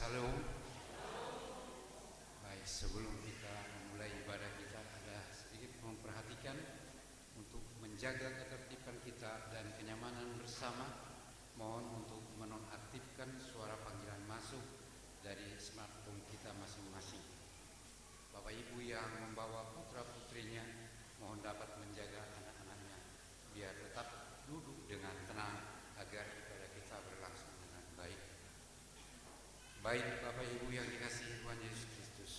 Shalom. Baik, sebelum kita memulai ibadah kita ada sedikit memperhatikan untuk menjaga ketertiban kita dan kenyamanan bersama. Mohon untuk menonaktifkan suara panggilan masuk dari smartphone kita masing-masing. Bapak Ibu yang membawa putra-putrinya, mohon dapat menjaga anak-anaknya biar tetap duduk dengan tenang agar ibadah kita berlangsung dengan baik. Baik Bapak Ibu yang dikasihi Tuhan Yesus Kristus,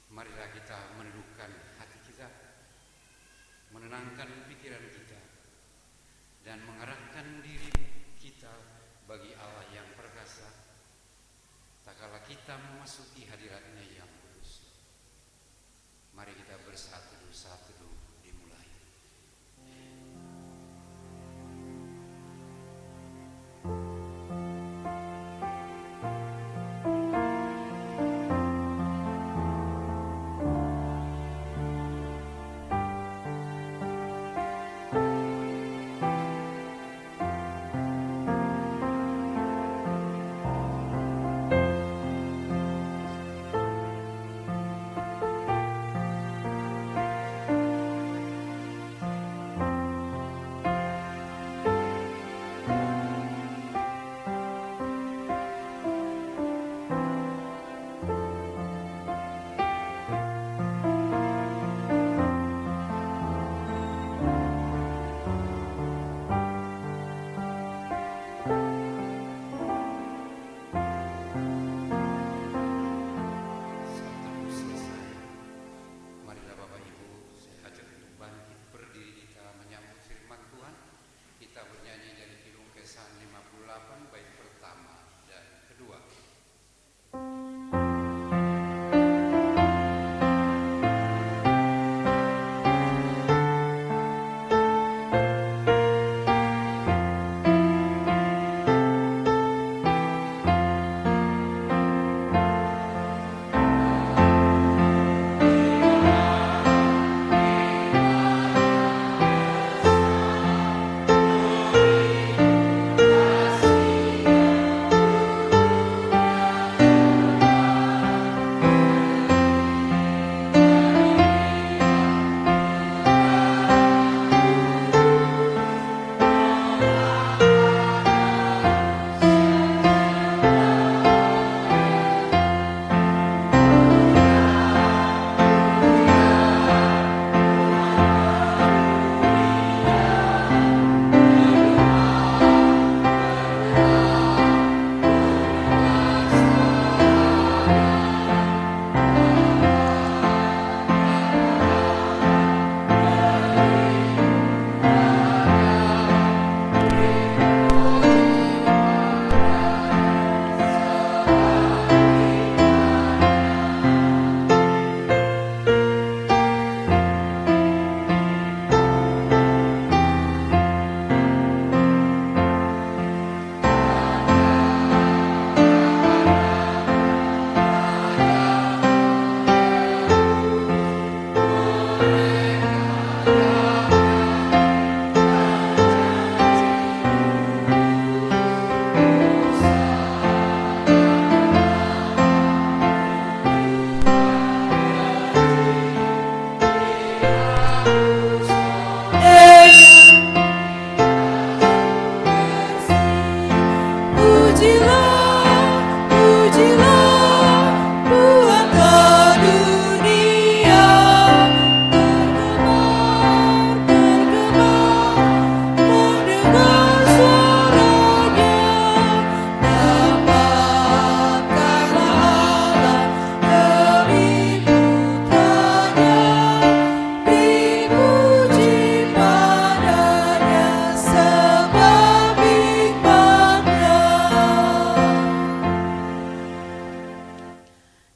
marilah kita menundukkan hati kita, menenangkan pikiran kita, dan mengarahkan diri kita bagi Allah yang perkasa, tak kala kita memasuki hadirat-Nya yang kudus. Mari kita bersatu dulu dimulai.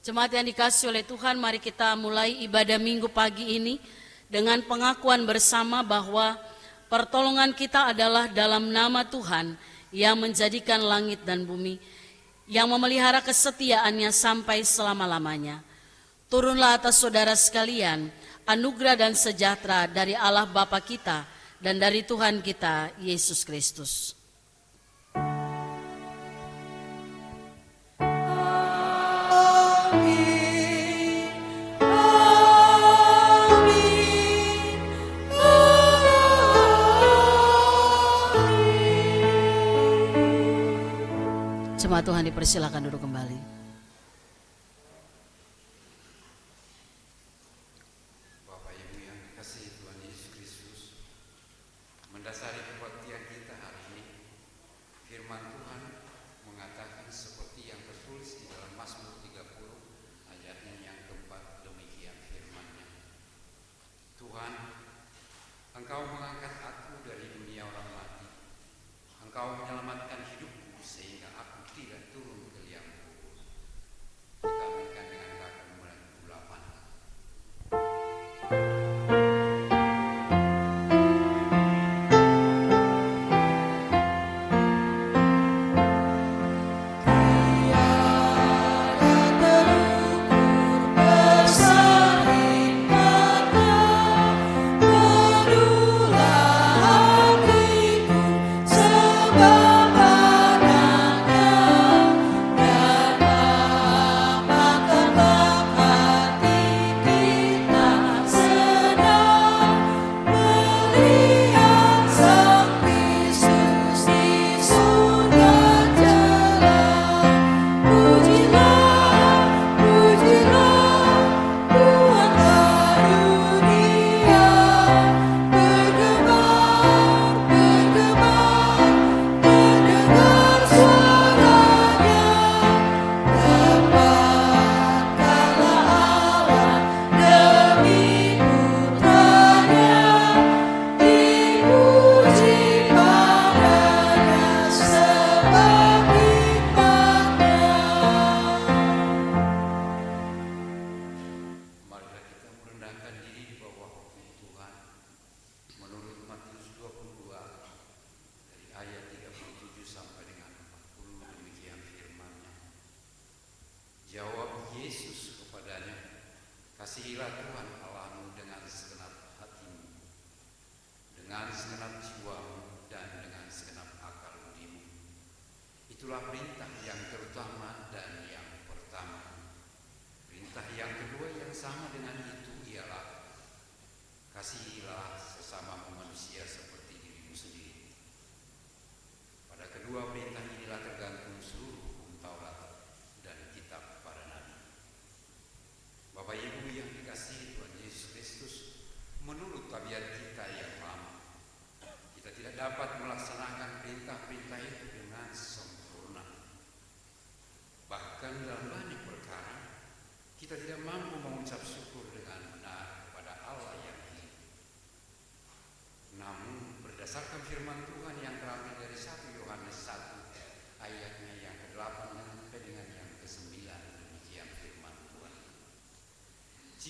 Jemaat yang dikasihi oleh Tuhan, mari kita mulai ibadah minggu pagi ini dengan pengakuan bersama bahwa pertolongan kita adalah dalam nama Tuhan yang menjadikan langit dan bumi, yang memelihara kesetiaannya sampai selama-lamanya. Turunlah atas saudara sekalian anugerah dan sejahtera dari Allah Bapa kita dan dari Tuhan kita Yesus Kristus. Jemaat Tuhan dipersilakan duduk kembali. Bapak Ibu yang dikasihi Tuhan Yesus Kristus, mendasari kebaktian kita hari ini, firman Tuhan mengatakan seperti yang tertulis di dalam Mazmur 30 ayatnya yang keempat, demikian firman-Nya. Tuhan, Engkau mengangkat aku dari dunia orang mati. Engkau menyelamatkan hidupku sehingga aku tidak turun ke liang kubur. Kita aminkan dengan lagu 9.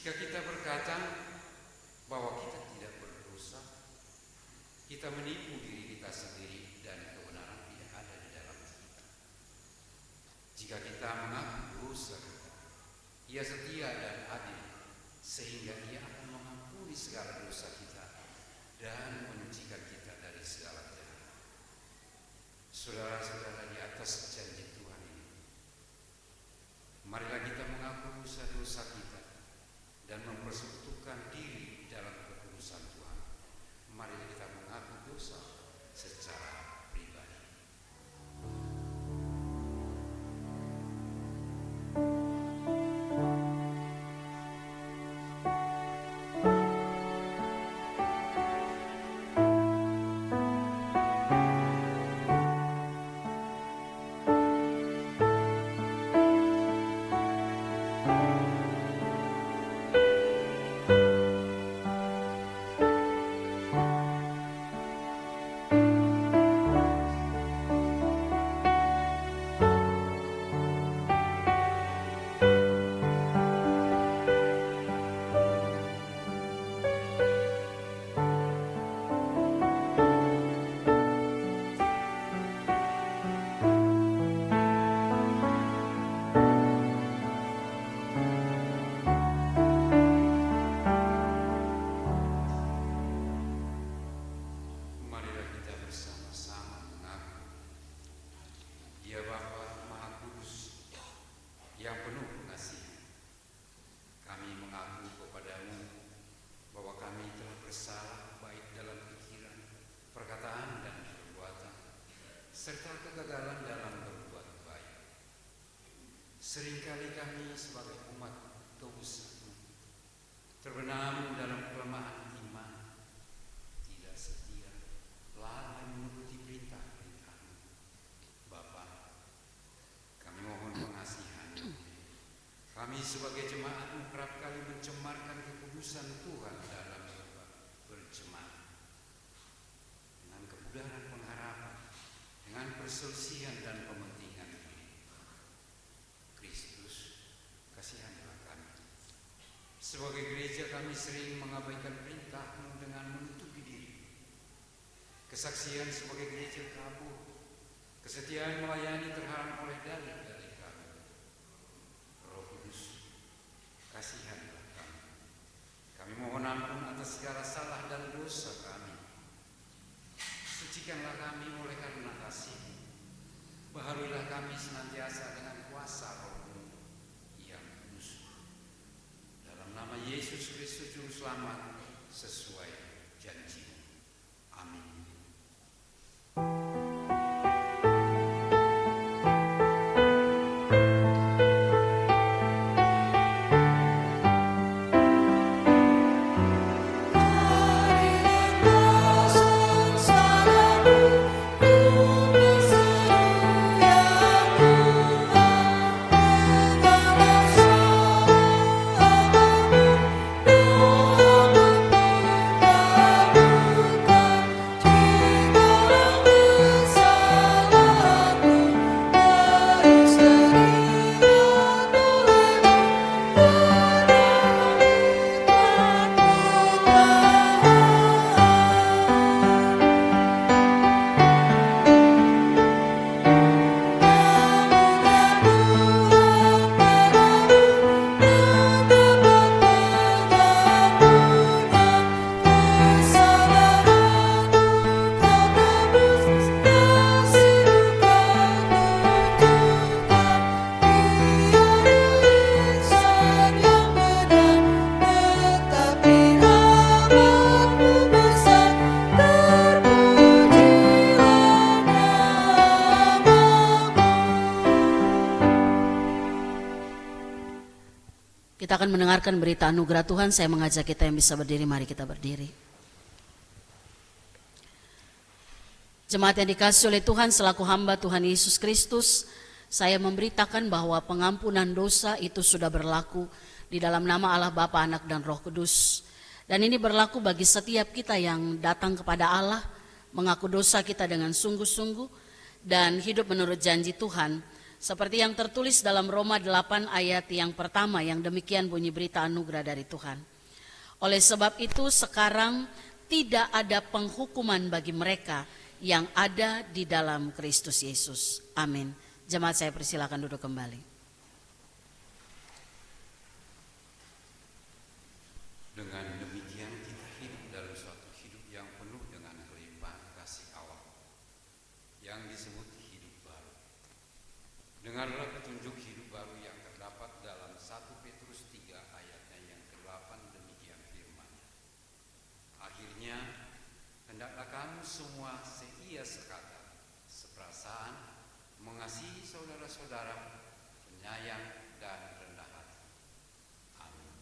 Jika kita berkata bahwa kita tidak berdosa, kita menipu diri kita sendiri dan kebenaran tidak ada di dalam kita. Jika kita mengaku dosa, Ia setia dan adil, sehingga Ia akan mengampuni segala dosa kita dan menyucikan kita dari segala jahat. Saudara-saudara, di atas janji Tuhan ini, marilah kita mengaku dosa-dosa kita dan mempersekutukan diri dalam kekudusan Tuhan. Mari kita mengaku dosa secara pribadi. sebagai umat tebusan, terbenam dalam kelemahan iman, tidak setia, lalai menuruti perintah-perintah-Mu. Bapa, kami mohon pengasihan-Mu. Kami sebagai jemaat-Mu kerap kali mencemarkan kekudusan Tuhan dalam berjemaat dengan kemudahan pengharapan, dengan perselisihan dan pementingan diri. Kristus, kasihanilah kami. Sebagai gereja kami sering mengabaikan perintah-Mu dengan menutupi diri. Kesaksian sebagai gereja kabur, kesetiaan melayani terhalang oleh dalil-dalil kami. Roh Kudus, kasihanilah kami. Kami mohon ampun atas segala salah dan dosa kami. Sucikanlah kami oleh karena kasih-Mu. Baharuilah kami senantiasa dengan kuasa Roh-Mu yang kudus. Dalam nama Yesus Kristus Juru Selamat, sesuai janji-Mu. Amin. Kita akan mendengarkan berita anugerah Tuhan. Saya mengajak kita yang bisa berdiri, mari kita berdiri. Jemaat yang dikasihi oleh Tuhan, selaku hamba Tuhan Yesus Kristus, saya memberitakan bahwa pengampunan dosa itu sudah berlaku di dalam nama Allah Bapa, Anak, dan Roh Kudus. Dan ini berlaku bagi setiap kita yang datang kepada Allah, mengaku dosa kita dengan sungguh-sungguh, dan hidup menurut janji Tuhan. Seperti yang tertulis dalam Roma 8 ayat yang pertama, yang demikian bunyi berita anugerah dari Tuhan. Oleh sebab itu sekarang tidak ada penghukuman bagi mereka yang ada di dalam Kristus Yesus. Amin. Jemaat saya persilakan duduk kembali. Dengan demikian kita hidup dalam suatu hidup yang penuh dengan kelimpahan kasih Allah, yang disebut hidup baru. Dengarlah petunjuk hidup baru yang terdapat dalam 1 Petrus 3 ayatnya yang ke-8, demikian firman-Nya. Akhirnya, hendaklah kamu semua seia sekata, seperasaan, mengasihi saudara-saudara, penyayang dan rendah hati. Amin.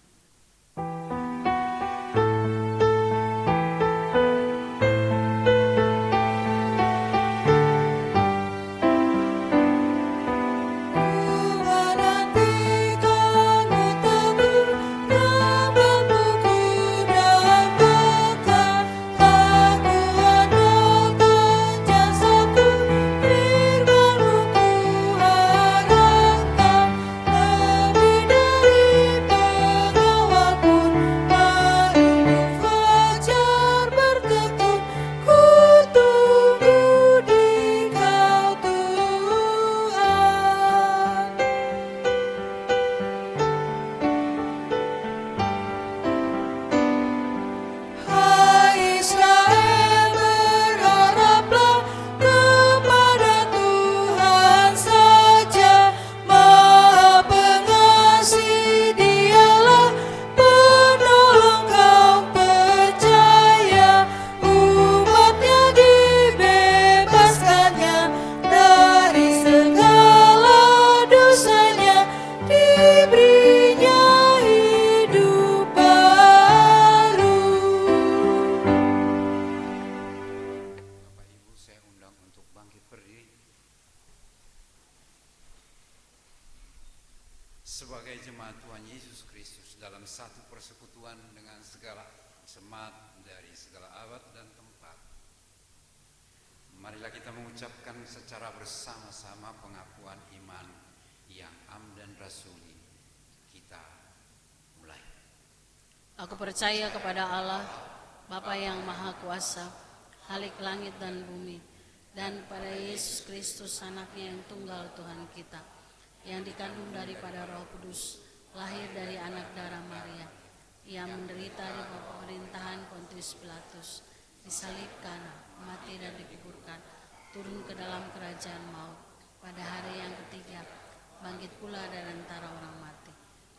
jemaat Tuhan Yesus Kristus dalam satu persekutuan dengan segala jemaat dari segala abad dan tempat. Marilah kita mengucapkan secara bersama-sama pengakuan iman yang am dan rasuli. Kita mulai. Aku percaya kepada Allah, Bapa yang Maha Kuasa, Khalik langit dan bumi, dan kepada Yesus Kristus anaknya yang tunggal Tuhan kita, yang dikandung daripada Roh Kudus, lahir dari anak darah Maria. Ia menderita di bawah pemerintahan Pontius Pilatus, disalibkan, mati dan dikuburkan, turun ke dalam kerajaan maut. Pada hari yang ketiga, bangkit pula dari antara orang mati,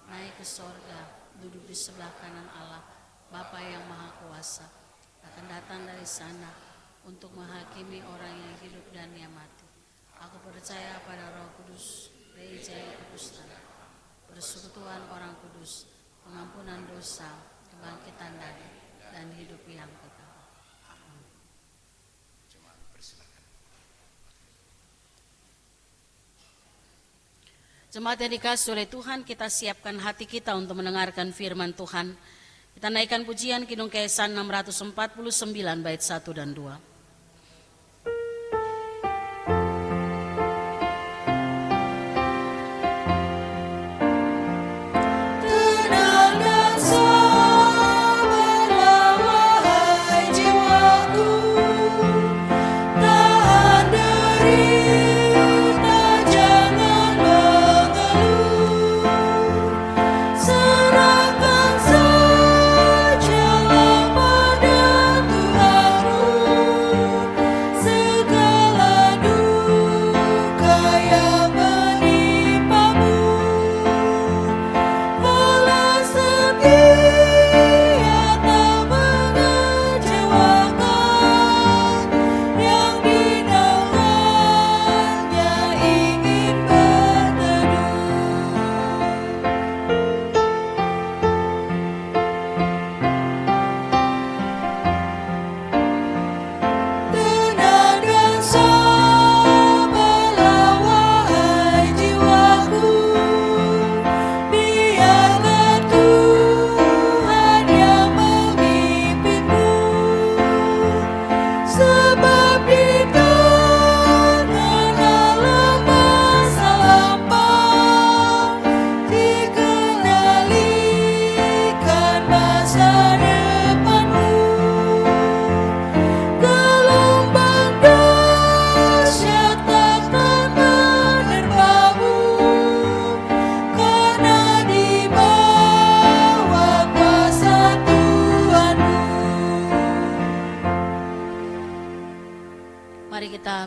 naik ke sorga, duduk di sebelah kanan Allah, Bapa yang Maha Kuasa, akan datang dari sana untuk menghakimi orang yang hidup dan yang mati. Aku percaya pada Roh Kudus, gereja yang kudus, persekutuan orang kudus, pengampunan dosa, kebangkitan dari dan hidup yang kekal. Jemaat persilakan. Jemaat yang dikasihi oleh Tuhan, kita siapkan hati kita untuk mendengarkan firman Tuhan. Kita naikkan pujian Kidung Keesan 649 bait 1 dan 2.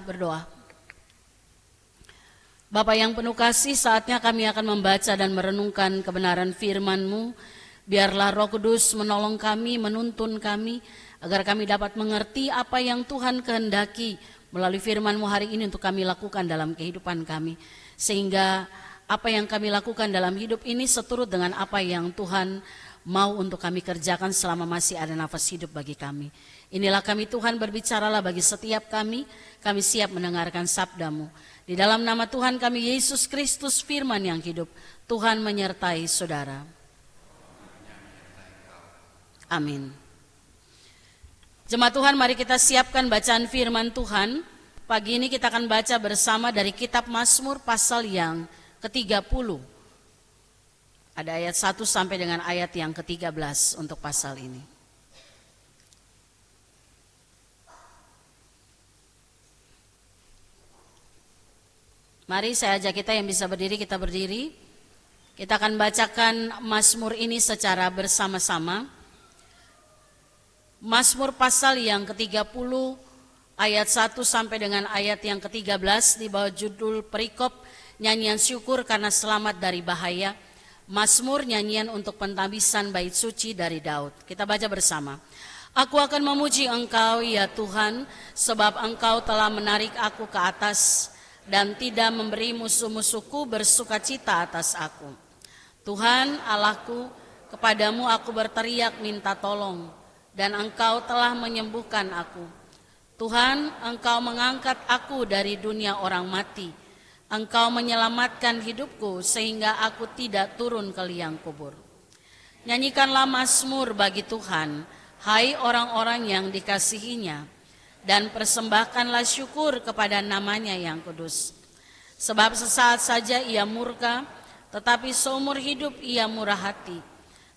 Berdoa. Bapa yang penuh kasih, saatnya kami akan membaca dan merenungkan kebenaran firman-Mu. Biarlah Roh Kudus menolong kami, menuntun kami, agar kami dapat mengerti apa yang Tuhan kehendaki melalui firman-Mu hari ini untuk kami lakukan dalam kehidupan kami. Sehingga apa yang kami lakukan dalam hidup ini seturut dengan apa yang Tuhan mau untuk kami kerjakan selama masih ada nafas hidup bagi kami. Inilah kami Tuhan, berbicaralah bagi setiap kami siap mendengarkan sabda-Mu. Di dalam nama Tuhan kami Yesus Kristus firman yang hidup, Tuhan menyertai saudara. Amin. Jemaat Tuhan, mari kita siapkan bacaan firman Tuhan. Pagi ini kita akan baca bersama dari kitab Mazmur pasal yang ke-30. Ada ayat 1 sampai dengan ayat yang ke-13 untuk pasal ini. Mari saya ajak kita yang bisa berdiri, kita berdiri. Kita akan bacakan Mazmur ini secara bersama-sama. Mazmur pasal yang ke-30 ayat 1 sampai dengan ayat yang ke-13 di bawah judul perikop nyanyian syukur karena selamat dari bahaya. Mazmur nyanyian untuk pentabisan bait suci dari Daud. Kita baca bersama. Aku akan memuji Engkau ya Tuhan, sebab Engkau telah menarik aku ke atas dan tidak memberi musuh-musuhku bersukacita atas aku. Tuhan Allahku, kepadamu aku berteriak minta tolong, dan Engkau telah menyembuhkan aku. Tuhan, Engkau mengangkat aku dari dunia orang mati, Engkau menyelamatkan hidupku sehingga aku tidak turun ke liang kubur. Nyanyikanlah mazmur bagi Tuhan, hai orang-orang yang dikasihinya, dan persembahkanlah syukur kepada namanya yang kudus. Sebab sesaat saja ia murka, tetapi seumur hidup ia murah hati.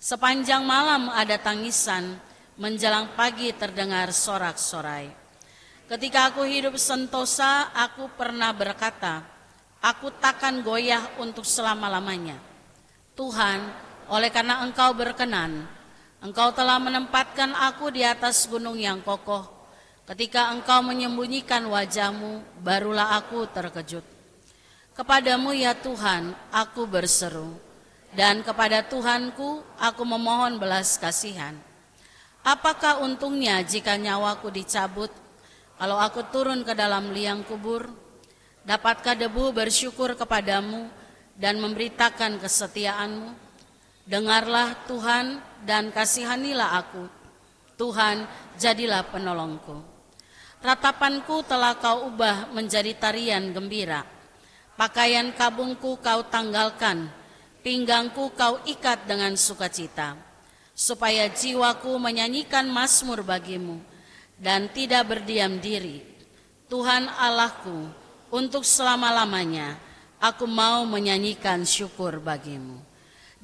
Sepanjang malam ada tangisan, menjelang pagi terdengar sorak-sorai. Ketika aku hidup sentosa, aku pernah berkata, aku takkan goyah untuk selama-lamanya. Tuhan, oleh karena Engkau berkenan, Engkau telah menempatkan aku di atas gunung yang kokoh. Ketika Engkau menyembunyikan wajah-Mu, barulah aku terkejut. Kepadamu ya Tuhan, aku berseru, dan kepada Tuhanku aku memohon belas kasihan. Apakah untungnya jika nyawaku dicabut, kalau aku turun ke dalam liang kubur? Dapatkah debu bersyukur kepadamu dan memberitakan kesetiaan-Mu? Dengarlah Tuhan dan kasihanilah aku. Tuhan, jadilah penolongku. Ratapanku telah Kau ubah menjadi tarian gembira. Pakaian kabungku Kau tanggalkan, pinggangku Kau ikat dengan sukacita, supaya jiwaku menyanyikan mazmur bagi-Mu dan tidak berdiam diri. Tuhan Allahku, untuk selama-lamanya aku mau menyanyikan syukur bagi-Mu.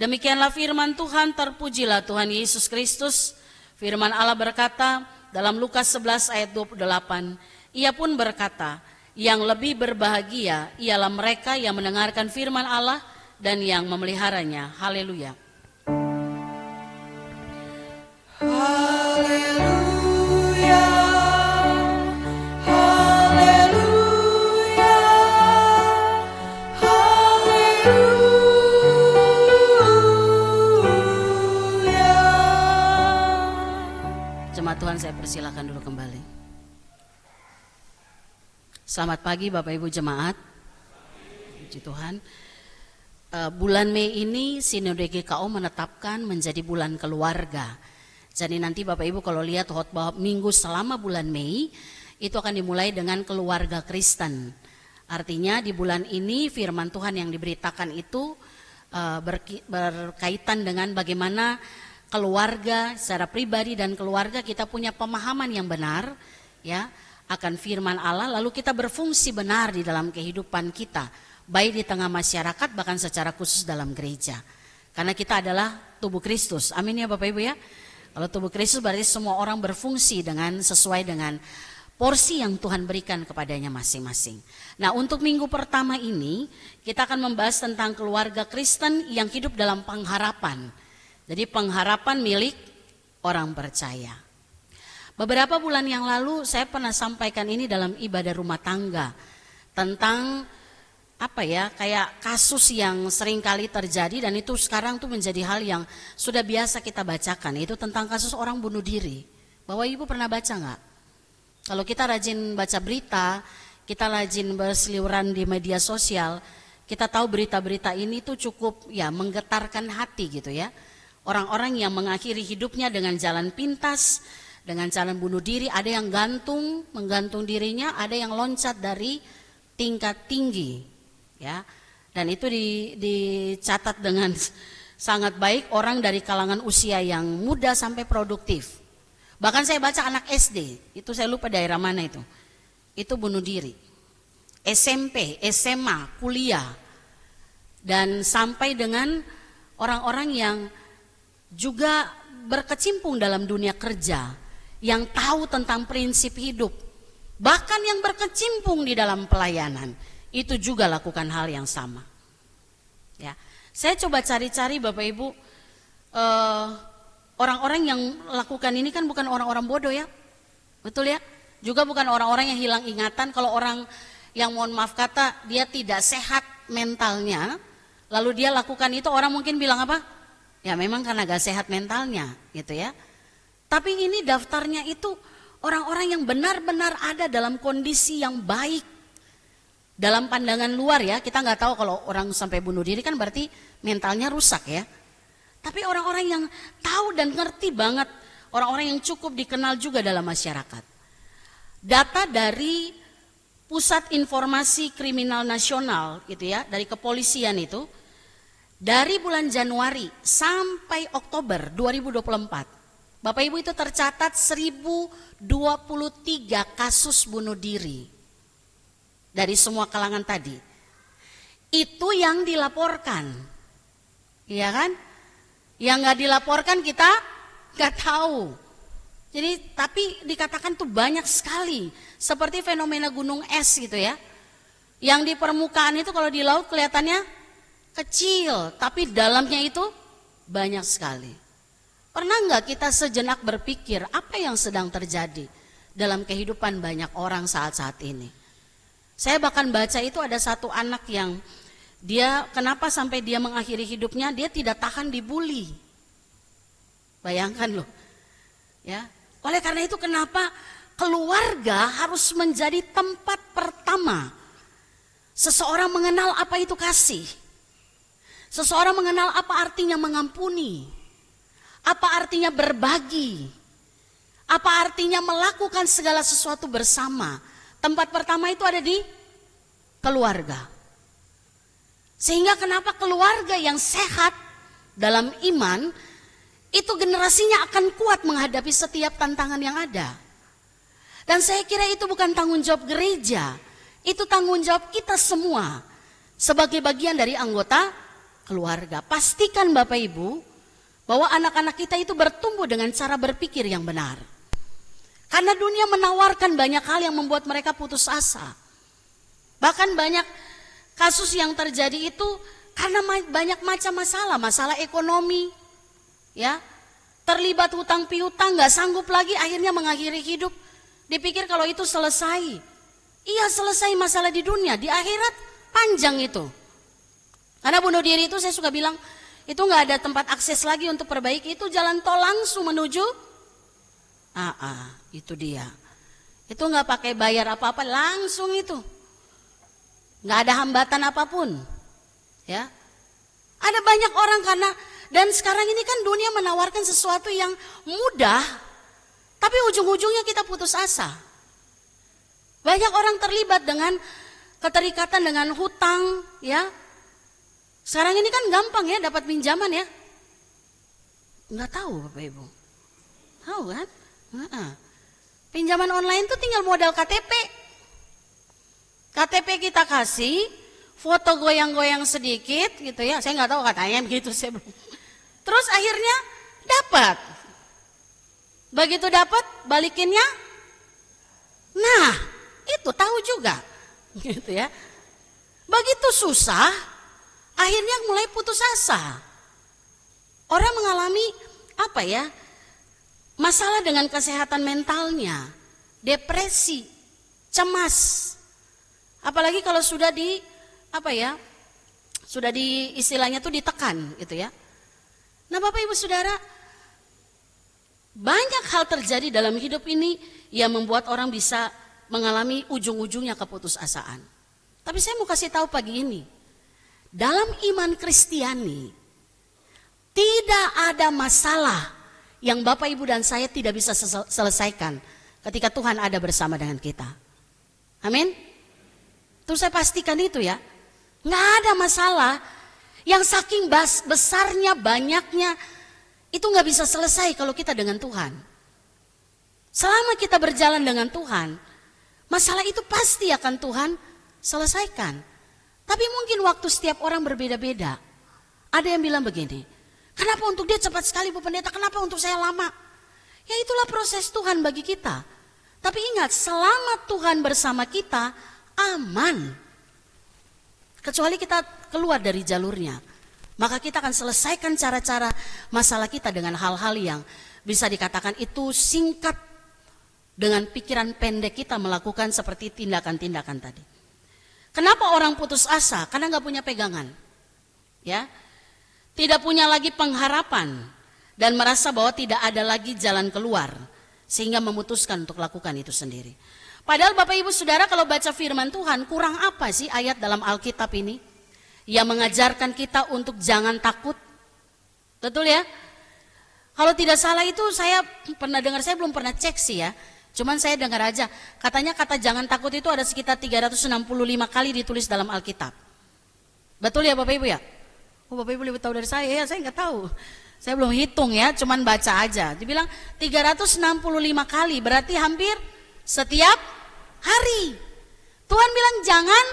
Demikianlah firman Tuhan, terpujilah Tuhan Yesus Kristus. Firman Allah berkata dalam Lukas 11 ayat 28, ia pun berkata, yang lebih berbahagia ialah mereka yang mendengarkan firman Allah dan yang memeliharanya. Haleluya. Haleluya. Tuhan, saya persilakan dulu kembali. Selamat pagi Bapak Ibu Jemaat. Puji Tuhan. Bulan Mei ini Sinode GKO menetapkan menjadi bulan keluarga. Jadi nanti Bapak Ibu kalau lihat khotbah minggu selama bulan Mei, itu akan dimulai dengan keluarga Kristen. Artinya di bulan ini firman Tuhan yang diberitakan itu berkaitan dengan bagaimana keluarga secara pribadi dan keluarga kita punya pemahaman yang benar ya akan firman Allah, lalu kita berfungsi benar di dalam kehidupan kita, baik di tengah masyarakat bahkan secara khusus dalam gereja. Karena kita adalah tubuh Kristus. Amin ya Bapak Ibu ya. Kalau tubuh Kristus berarti semua orang berfungsi dengan sesuai dengan porsi yang Tuhan berikan kepadanya masing-masing. Nah, untuk minggu pertama ini kita akan membahas tentang keluarga Kristen yang hidup dalam pengharapan. Jadi pengharapan milik orang percaya. Beberapa bulan yang lalu saya pernah sampaikan ini dalam ibadah rumah tangga tentang kayak kasus yang sering kali terjadi dan itu sekarang tuh menjadi hal yang sudah biasa kita bacakan, itu tentang kasus orang bunuh diri. Bapak Ibu pernah baca nggak? Kalau kita rajin baca berita, kita rajin berseliweran di media sosial, kita tahu berita-berita ini tuh cukup ya menggetarkan hati gitu ya. Orang-orang yang mengakhiri hidupnya dengan jalan pintas, dengan jalan bunuh diri, ada yang menggantung dirinya, ada yang loncat dari tingkat tinggi, ya. Dan itu dicatat dengan sangat baik orang dari kalangan usia yang muda sampai produktif. Bahkan saya baca anak SD, itu saya lupa daerah mana itu bunuh diri. SMP, SMA, kuliah, dan sampai dengan orang-orang yang juga berkecimpung dalam dunia kerja, yang tahu tentang prinsip hidup, bahkan yang berkecimpung di dalam pelayanan, itu juga lakukan hal yang sama. Ya, saya coba cari-cari Bapak Ibu, orang-orang yang lakukan ini kan bukan orang-orang bodoh ya, betul ya? Juga bukan orang-orang yang hilang ingatan. Kalau orang yang mohon maaf kata dia tidak sehat mentalnya, lalu dia lakukan itu, orang mungkin bilang apa? Ya memang karena gak sehat mentalnya gitu ya. Tapi ini daftarnya itu orang-orang yang benar-benar ada dalam kondisi yang baik. Dalam pandangan luar ya, kita gak tahu kalau orang sampai bunuh diri kan berarti mentalnya rusak ya. Tapi orang-orang yang tahu dan ngerti banget, orang-orang yang cukup dikenal juga dalam masyarakat. Data dari Pusat Informasi Kriminal Nasional gitu ya, dari kepolisian itu, dari bulan Januari sampai Oktober 2024, Bapak Ibu itu tercatat 1023 kasus bunuh diri dari semua kalangan tadi. Itu yang dilaporkan, iya kan? Yang nggak dilaporkan kita nggak tahu. Jadi tapi dikatakan tuh banyak sekali, seperti fenomena gunung es gitu ya. Yang di permukaan itu kalau di laut kelihatannya kecil, tapi dalamnya itu banyak sekali. Pernah nggak kita sejenak berpikir apa yang sedang terjadi dalam kehidupan banyak orang saat-saat ini? Saya bahkan baca itu ada satu anak yang dia kenapa sampai dia mengakhiri hidupnya, dia tidak tahan dibully. Bayangkan loh. Ya. Oleh karena itu kenapa keluarga harus menjadi tempat pertama seseorang mengenal apa itu kasih. Seseorang mengenal apa artinya mengampuni. Apa artinya berbagi. Apa artinya melakukan segala sesuatu bersama. Tempat pertama itu ada di keluarga. Sehingga kenapa keluarga yang sehat dalam iman itu generasinya akan kuat menghadapi setiap tantangan yang ada. Dan saya kira itu bukan tanggung jawab gereja, itu tanggung jawab kita semua sebagai bagian dari anggota keluarga. Pastikan Bapak Ibu bahwa anak-anak kita itu bertumbuh dengan cara berpikir yang benar. Karena dunia menawarkan banyak hal yang membuat mereka putus asa. Bahkan banyak kasus yang terjadi itu karena banyak macam masalah, masalah ekonomi, ya, terlibat hutang piutang, nggak sanggup lagi, akhirnya mengakhiri hidup. Dipikir kalau itu selesai, iya selesai masalah di dunia, di akhirat panjang itu. Karena bunuh diri itu saya suka bilang, itu nggak ada tempat akses lagi untuk perbaiki, itu jalan tol langsung menuju, itu dia. Itu nggak pakai bayar apa-apa, langsung itu, nggak ada hambatan apapun, ya. Ada banyak orang karena dan sekarang ini kan dunia menawarkan sesuatu yang mudah, tapi ujung-ujungnya kita putus asa. Banyak orang terlibat dengan keterikatan dengan hutang, ya. Sekarang ini kan gampang ya dapat pinjaman ya. Nggak tahu Bapak Ibu, tahu kan? Pinjaman online tuh tinggal modal KTP. KTP kita kasih, foto goyang-goyang sedikit gitu ya. Saya nggak tahu katanya begitu, saya belum. Terus akhirnya dapat. Begitu dapat, balikinnya. Nah, itu tahu juga. Gitu ya. Begitu susah, akhirnya mulai putus asa. Orang mengalami apa ya? Masalah dengan kesehatan mentalnya, depresi, cemas. Apalagi kalau sudah di apa ya? Sudah di istilahnya tuh ditekan gitu ya. Nah Bapak Ibu Saudara, banyak hal terjadi dalam hidup ini yang membuat orang bisa mengalami ujung-ujungnya keputusasaan. Tapi saya mau kasih tahu pagi ini, dalam iman Kristiani tidak ada masalah yang Bapak Ibu dan saya tidak bisa selesaikan ketika Tuhan ada bersama dengan kita. Amin. Terus saya pastikan itu ya, nggak ada masalah yang saking besarnya, banyaknya, itu nggak bisa selesai kalau kita dengan Tuhan. Selama kita berjalan dengan Tuhan, masalah itu pasti akan Tuhan selesaikan. Tapi mungkin waktu setiap orang berbeda-beda. Ada yang bilang begini, kenapa untuk dia cepat sekali Bu Pendeta, kenapa untuk saya lama? Ya itulah proses Tuhan bagi kita. Tapi ingat, selama Tuhan bersama kita, aman. Kecuali kita keluar dari jalurnya, maka kita akan selesaikan cara-cara masalah kita dengan hal-hal yang bisa dikatakan itu singkat, dengan pikiran pendek kita melakukan seperti tindakan-tindakan tadi. Kenapa orang putus asa? Karena nggak punya pegangan, ya, tidak punya lagi pengharapan dan merasa bahwa tidak ada lagi jalan keluar, sehingga memutuskan untuk lakukan itu sendiri. Padahal Bapak Ibu Saudara kalau baca firman Tuhan, kurang apa sih ayat dalam Alkitab ini yang mengajarkan kita untuk jangan takut? Betul ya? Kalau tidak salah itu saya pernah dengar, saya belum pernah cek sih ya. Cuman saya dengar aja, katanya kata jangan takut itu ada sekitar 365 kali ditulis dalam Alkitab. Betul ya Bapak Ibu ya? Oh Bapak Ibu lebih tahu dari saya nggak tahu. Saya belum hitung ya, cuman baca aja. Dibilang 365 kali, berarti hampir setiap hari. Tuhan bilang jangan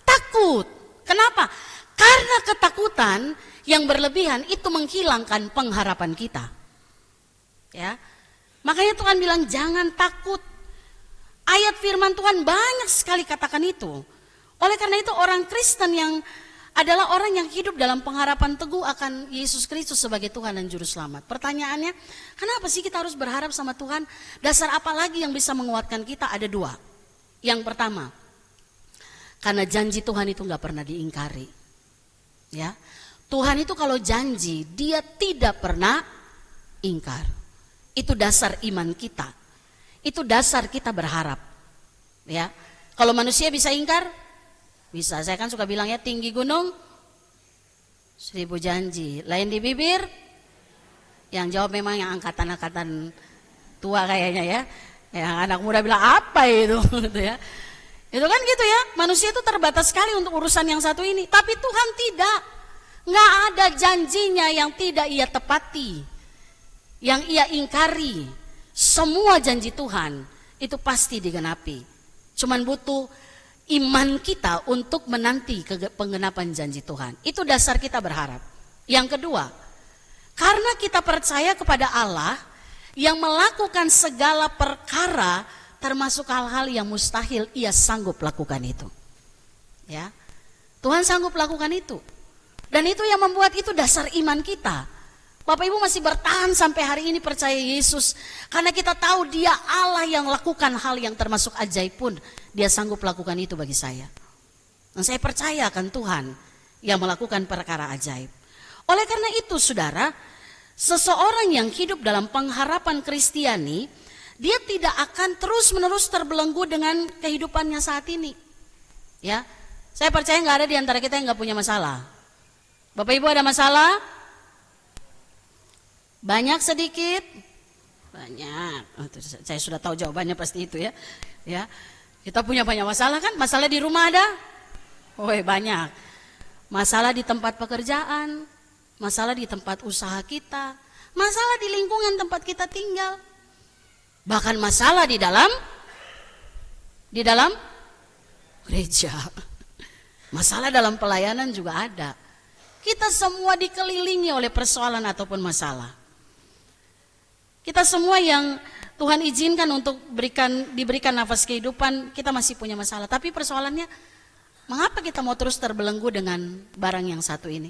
takut. Kenapa? Karena ketakutan yang berlebihan itu menghilangkan pengharapan kita. Ya. Makanya Tuhan bilang jangan takut. Ayat firman Tuhan banyak sekali katakan itu. Oleh karena itu orang Kristen yang adalah orang yang hidup dalam pengharapan teguh akan Yesus Kristus sebagai Tuhan dan Juru Selamat. Pertanyaannya, kenapa sih kita harus berharap sama Tuhan? Dasar apa lagi yang bisa menguatkan kita? Ada dua. Yang pertama, karena janji Tuhan itu gak pernah diingkari. Ya, Tuhan itu kalau janji, dia tidak pernah ingkar. Itu dasar iman kita. Itu dasar kita berharap. Ya. Kalau manusia bisa ingkar? Bisa. Saya kan suka bilang ya, tinggi gunung 1000 janji. Lain di bibir? Yang jawab memang yang angkatan-angkatan tua kayaknya ya. Yang anak muda bilang apa itu? Gitu ya. Itu kan gitu ya. Manusia itu terbatas sekali untuk urusan yang satu ini. Tapi Tuhan tidak. Nggak ada janjinya yang tidak ia tepati. Yang ia ingkari, semua janji Tuhan itu pasti digenapi. Cuman butuh iman kita untuk menanti penggenapan janji Tuhan. Itu dasar kita berharap. Yang kedua, karena kita percaya kepada Allah yang melakukan segala perkara, termasuk hal-hal yang mustahil, ia sanggup lakukan itu. Ya, Tuhan sanggup lakukan itu. Dan itu yang membuat itu dasar iman kita. Bapak Ibu masih bertahan sampai hari ini percaya Yesus. Karena kita tahu dia Allah yang lakukan hal yang termasuk ajaib pun. Dia sanggup lakukan itu bagi saya. Dan saya percaya akan Tuhan yang melakukan perkara ajaib. Oleh karena itu saudara, seseorang yang hidup dalam pengharapan Kristiani, dia tidak akan terus menerus terbelenggu dengan kehidupannya saat ini. Ya, saya percaya nggak ada di antara kita yang nggak punya masalah. Bapak Ibu ada masalah? Banyak sedikit? Banyak. Oh, saya sudah tahu jawabannya pasti itu ya. Ya, kita punya banyak masalah kan? Masalah di rumah ada? Oh banyak. Masalah di tempat pekerjaan, masalah di tempat usaha kita, masalah di lingkungan tempat kita tinggal. Bahkan masalah di dalam gereja. Masalah dalam pelayanan juga ada. Kita semua dikelilingi oleh persoalan ataupun masalah. Kita semua yang Tuhan izinkan untuk diberikan nafas kehidupan, kita masih punya masalah. Tapi persoalannya, mengapa kita mau terus terbelenggu dengan barang yang satu ini?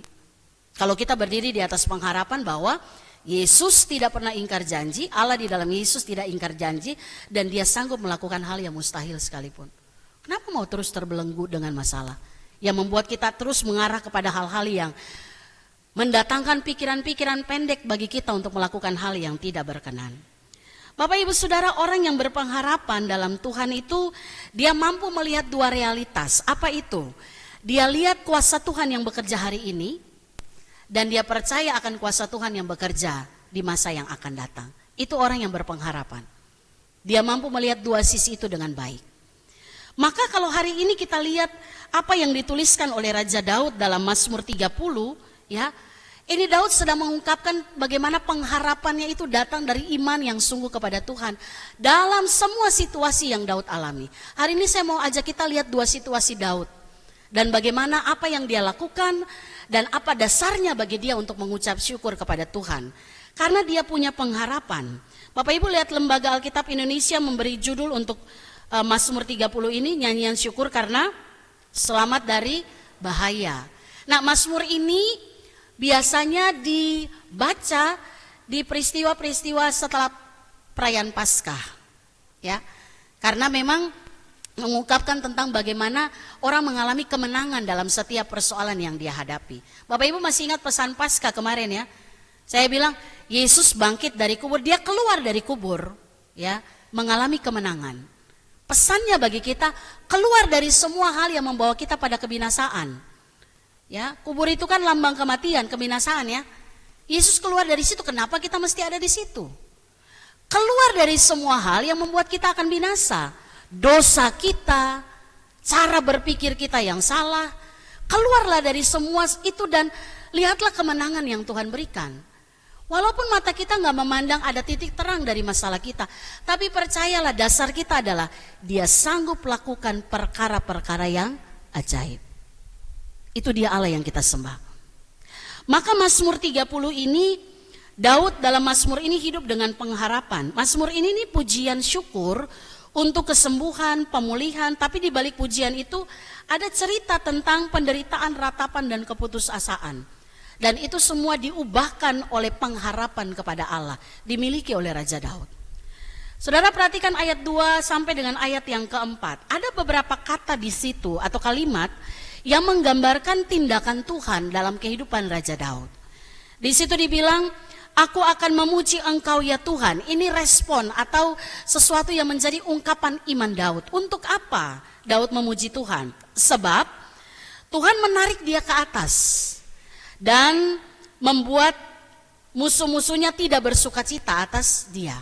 Kalau kita berdiri di atas pengharapan bahwa Yesus tidak pernah ingkar janji, Allah di dalam Yesus tidak ingkar janji, dan dia sanggup melakukan hal yang mustahil sekalipun. Kenapa mau terus terbelenggu dengan masalah? Yang membuat kita terus mengarah kepada hal-hal yang mendatangkan pikiran-pikiran pendek bagi kita untuk melakukan hal yang tidak berkenan. Bapak Ibu Saudara, orang yang berpengharapan dalam Tuhan itu dia mampu melihat dua realitas. Apa itu? Dia lihat kuasa Tuhan yang bekerja hari ini dan dia percaya akan kuasa Tuhan yang bekerja di masa yang akan datang. Itu orang yang berpengharapan. Dia mampu melihat dua sisi itu dengan baik. Maka kalau hari ini kita lihat apa yang dituliskan oleh Raja Daud dalam Mazmur 30, ya, ini Daud sedang mengungkapkan bagaimana pengharapannya itu datang dari iman yang sungguh kepada Tuhan dalam semua situasi yang Daud alami. Hari ini saya mau ajak kita lihat dua situasi Daud dan bagaimana apa yang dia lakukan dan apa dasarnya bagi dia untuk mengucap syukur kepada Tuhan. Karena dia punya pengharapan. Bapak Ibu lihat Lembaga Alkitab Indonesia memberi judul untuk Mazmur 30 ini, nyanyian syukur karena selamat dari bahaya. Nah, Mazmur ini biasanya dibaca di peristiwa-peristiwa setelah perayaan Paskah, ya, karena memang mengungkapkan tentang bagaimana orang mengalami kemenangan dalam setiap persoalan yang dia hadapi. Bapak Ibu masih ingat pesan Paskah kemarin ya? Saya bilang Yesus bangkit dari kubur, dia keluar dari kubur, ya, mengalami kemenangan. Pesannya bagi kita, keluar dari semua hal yang membawa kita pada kebinasaan. Ya, kubur itu kan lambang kematian, kebinasaan ya. Yesus keluar dari situ, kenapa kita mesti ada di situ? keluar dari semua hal yang membuat kita akan binasa. Dosa kita, cara berpikir kita yang salah, keluarlah dari semua itu dan lihatlah kemenangan yang Tuhan berikan. Walaupun mata kita nggak memandang ada titik terang dari masalah kita, tapi percayalah dasar kita adalah Dia sanggup lakukan perkara-perkara yang ajaib. Itu Dia Allah yang kita sembah. Maka Mazmur 30 ini, Daud dalam Mazmur ini hidup dengan pengharapan. Mazmur ini pujian syukur untuk kesembuhan, pemulihan, tapi di balik pujian itu ada cerita tentang penderitaan, ratapan, dan keputusasaan. Dan itu semua diubahkan oleh pengharapan kepada Allah, dimiliki oleh Raja Daud. Saudara perhatikan ayat 2 sampai dengan ayat yang keempat. Ada beberapa kata di situ atau kalimat yang menggambarkan tindakan Tuhan dalam kehidupan Raja Daud. Di situ dibilang, aku akan memuji Engkau ya Tuhan. Ini respon atau sesuatu yang menjadi ungkapan iman Daud. Untuk apa Daud memuji Tuhan? Sebab Tuhan menarik dia ke atas dan membuat musuh-musuhnya tidak bersukacita atas dia.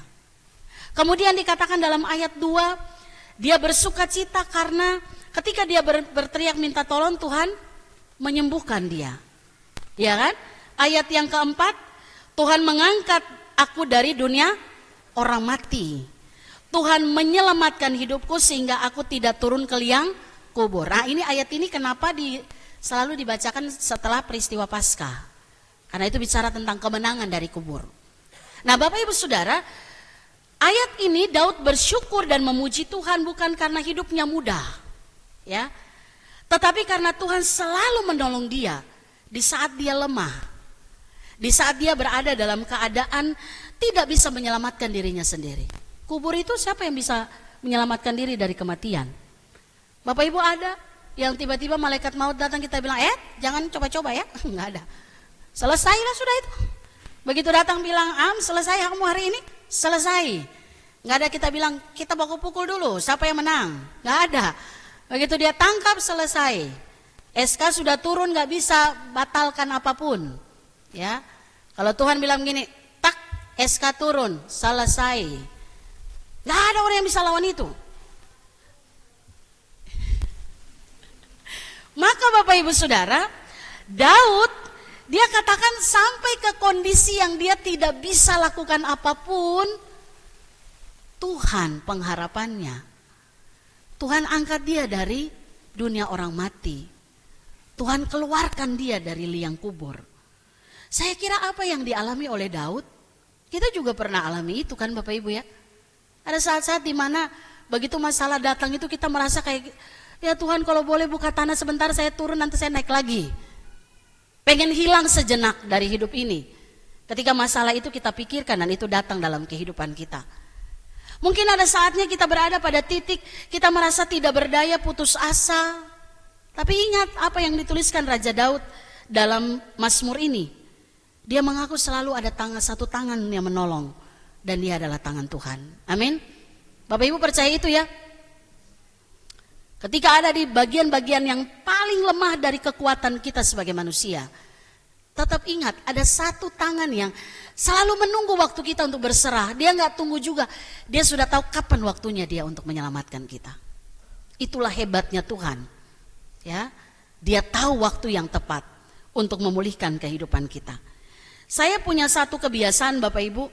Kemudian dikatakan dalam ayat 2, dia bersukacita karena ketika dia berteriak minta tolong, Tuhan menyembuhkan dia. Ya kan? Ayat yang keempat, Tuhan mengangkat aku dari dunia orang mati. Tuhan menyelamatkan hidupku sehingga aku tidak turun ke liang kubur. Nah, ini ayat ini kenapa selalu dibacakan setelah peristiwa Paskah. Karena itu bicara tentang kemenangan dari kubur. Nah, Bapak Ibu Saudara, ayat ini Daud bersyukur dan memuji Tuhan bukan karena hidupnya mudah, ya. Tetapi karena Tuhan selalu menolong dia di saat dia lemah. Di saat dia berada dalam keadaan tidak bisa menyelamatkan dirinya sendiri. Kubur itu siapa yang bisa menyelamatkan diri dari kematian? Bapak Ibu ada yang tiba-tiba malaikat maut datang, kita bilang, jangan coba-coba ya. Enggak ada. Selesailah sudah itu. Begitu datang bilang, selesai kamu hari ini? Selesai. Enggak ada kita bilang, kita baku pukul dulu, siapa yang menang? Enggak ada. Begitu dia tangkap, selesai. SK sudah turun, enggak bisa batalkan apapun. Ya. Kalau Tuhan bilang gini, tak, SK turun, selesai. Enggak ada orang yang bisa lawan itu. Maka Bapak Ibu Saudara, Daud dia katakan sampai ke kondisi yang dia tidak bisa lakukan apapun, Tuhan pengharapannya. Tuhan angkat dia dari dunia orang mati. Tuhan keluarkan dia dari liang kubur. Saya kira apa yang dialami oleh Daud, kita juga pernah alami itu kan Bapak Ibu ya. Ada saat-saat di mana begitu masalah datang itu kita merasa kayak, ya Tuhan kalau boleh buka tanah sebentar saya turun nanti saya naik lagi. Pengen hilang sejenak dari hidup ini. Ketika masalah itu kita pikirkan dan itu datang dalam kehidupan kita. Mungkin ada saatnya kita berada pada titik kita merasa tidak berdaya, putus asa. Tapi ingat apa yang dituliskan Raja Daud dalam Mazmur ini. Dia mengaku selalu ada satu tangan yang menolong. Dan dia adalah tangan Tuhan. Amin. Bapak Ibu percaya itu ya. Ketika ada di bagian-bagian yang paling lemah dari kekuatan kita sebagai manusia, tetap ingat ada satu tangan yang selalu menunggu waktu kita untuk berserah. Dia nggak tunggu juga, dia sudah tahu kapan waktunya dia untuk menyelamatkan kita. Itulah hebatnya Tuhan, ya. Dia tahu waktu yang tepat untuk memulihkan kehidupan kita. Saya punya satu kebiasaan Bapak Ibu,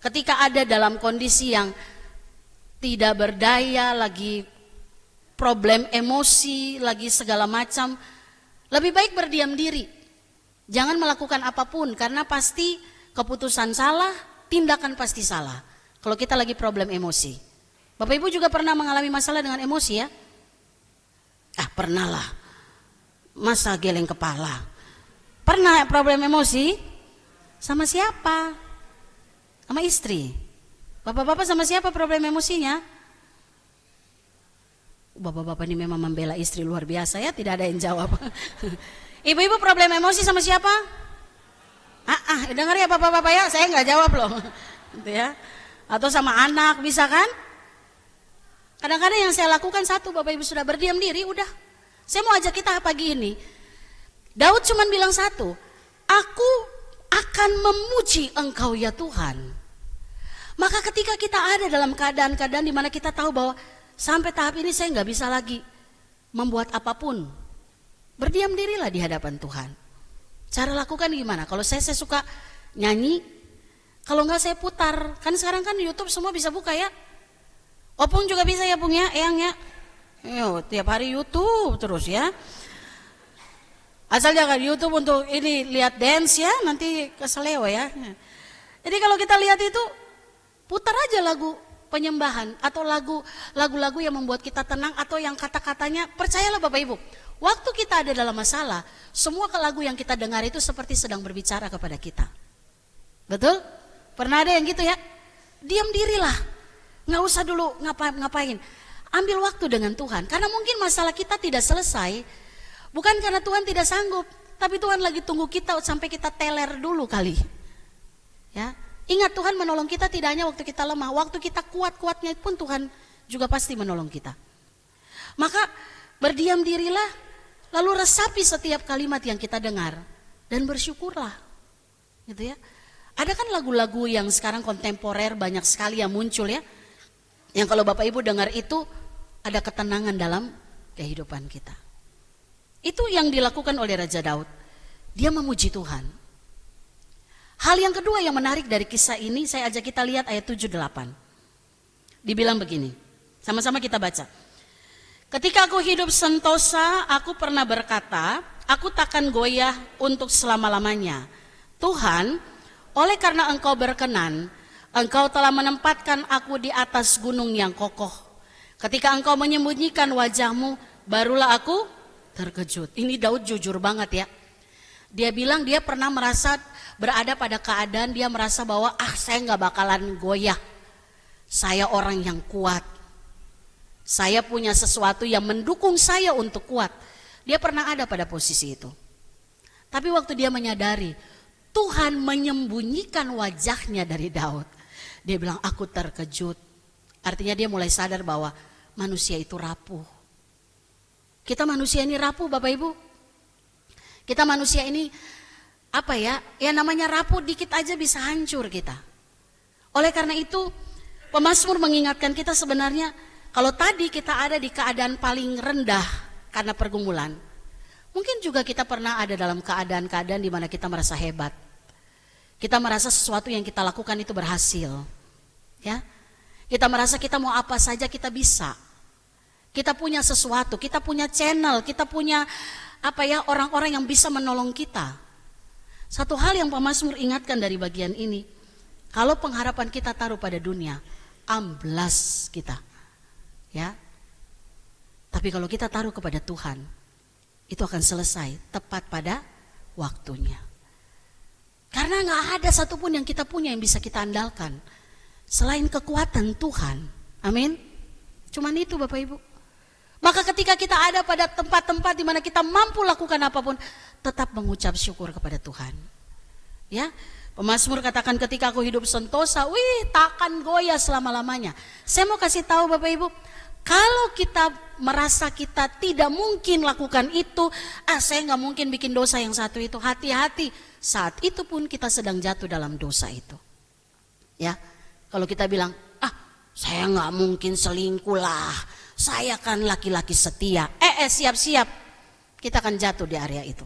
ketika ada dalam kondisi yang tidak berdaya, lagi problem emosi, lagi segala macam, lebih baik berdiam diri. Jangan melakukan apapun karena pasti keputusan salah, tindakan pasti salah. Kalau kita lagi problem emosi. Bapak Ibu juga pernah mengalami masalah dengan emosi ya? Pernah lah. Masa geleng kepala. Pernah problem emosi? Sama siapa? Sama istri. Bapak-bapak sama siapa problem emosinya? Bapak-bapak ini memang membela istri luar biasa ya, tidak ada yang jawab. Ibu-ibu problem emosi sama siapa? Dengar ya bapak-bapak ya, saya nggak jawab loh. Gitu ya. Atau sama anak bisa kan? Kadang-kadang yang saya lakukan satu, Bapak Ibu sudah berdiam diri, udah. Saya mau ajak kita pagi ini. Daud cuma bilang satu, aku akan memuji Engkau ya Tuhan. Maka ketika kita ada dalam keadaan-keadaan di mana kita tahu bahwa sampai tahap ini saya nggak bisa lagi membuat apapun, berdiam dirilah di hadapan Tuhan. Cara lakukan gimana? Kalau saya suka nyanyi, kalau nggak saya putar. Kan sekarang kan YouTube semua bisa buka ya. Opung juga bisa ya Pung ya, Eyang ya. Yo, tiap hari YouTube terus ya. Asal jangan YouTube untuk ini lihat dance ya, nanti keseleo ya. Jadi kalau kita lihat itu, putar aja lagu penyembahan atau lagu-lagu yang membuat kita tenang atau yang kata-katanya, percayalah Bapak Ibu, waktu kita ada dalam masalah, semua lagu yang kita dengar itu seperti sedang berbicara kepada kita. Betul? Pernah ada yang gitu ya? Diam dirilah, nggak usah dulu ngapain. Ambil waktu dengan Tuhan, karena mungkin masalah kita tidak selesai, bukan karena Tuhan tidak sanggup, tapi Tuhan lagi tunggu kita sampai kita teler dulu kali. Ya. Ingat, Tuhan menolong kita tidak hanya waktu kita lemah, waktu kita kuat-kuatnya pun Tuhan juga pasti menolong kita. Maka berdiam dirilah, lalu resapi setiap kalimat yang kita dengar dan bersyukurlah. Gitu ya. Ada kan lagu-lagu yang sekarang kontemporer banyak sekali yang muncul ya. Yang kalau Bapak Ibu dengar itu ada ketenangan dalam kehidupan kita. Itu yang dilakukan oleh Raja Daud. Dia memuji Tuhan. Hal yang kedua yang menarik dari kisah ini, saya ajak kita lihat ayat 7-8. Dibilang begini, sama-sama kita baca. Ketika aku hidup sentosa, aku pernah berkata, aku takkan goyah untuk selama-lamanya. Tuhan, oleh karena Engkau berkenan, Engkau telah menempatkan aku di atas gunung yang kokoh. Ketika Engkau menyembunyikan wajahmu, barulah aku terkejut. Ini Daud jujur banget ya. Dia bilang dia pernah merasa berada pada keadaan dia merasa bahwa saya nggak bakalan goyah. Saya orang yang kuat. Saya punya sesuatu yang mendukung saya untuk kuat. Dia pernah ada pada posisi itu. Tapi waktu dia menyadari Tuhan menyembunyikan wajahnya dari Daud, dia bilang aku terkejut. Artinya dia mulai sadar bahwa manusia itu rapuh. Kita manusia ini rapuh Bapak Ibu. Kita manusia ini ya namanya rapuh dikit aja bisa hancur kita. Oleh karena itu pemazmur mengingatkan kita sebenarnya kalau tadi kita ada di keadaan paling rendah karena pergumulan, mungkin juga kita pernah ada dalam keadaan-keadaan di mana kita merasa hebat. Kita merasa sesuatu yang kita lakukan itu berhasil. Ya. Kita merasa kita mau apa saja kita bisa. Kita punya sesuatu, kita punya channel, kita punya orang-orang yang bisa menolong kita. Satu hal yang pemazmur ingatkan dari bagian ini, kalau pengharapan kita taruh pada dunia, amblas kita. Ya. Tapi kalau kita taruh kepada Tuhan, itu akan selesai tepat pada waktunya. Karena gak ada satupun yang kita punya yang bisa kita andalkan selain kekuatan Tuhan. Amin. Cuman itu Bapak Ibu. Maka ketika kita ada pada tempat-tempat di mana kita mampu lakukan apapun, tetap mengucap syukur kepada Tuhan. Ya, pemazmur katakan ketika aku hidup sentosa, takkan goyah selama-lamanya. Saya mau kasih tahu Bapak Ibu, kalau kita merasa kita tidak mungkin lakukan itu, saya nggak mungkin bikin dosa yang satu itu, hati-hati. Saat itu pun kita sedang jatuh dalam dosa itu. Ya, kalau kita bilang, saya nggak mungkin selingkuh lah. Saya kan laki-laki setia. Siap-siap. Kita akan jatuh di area itu.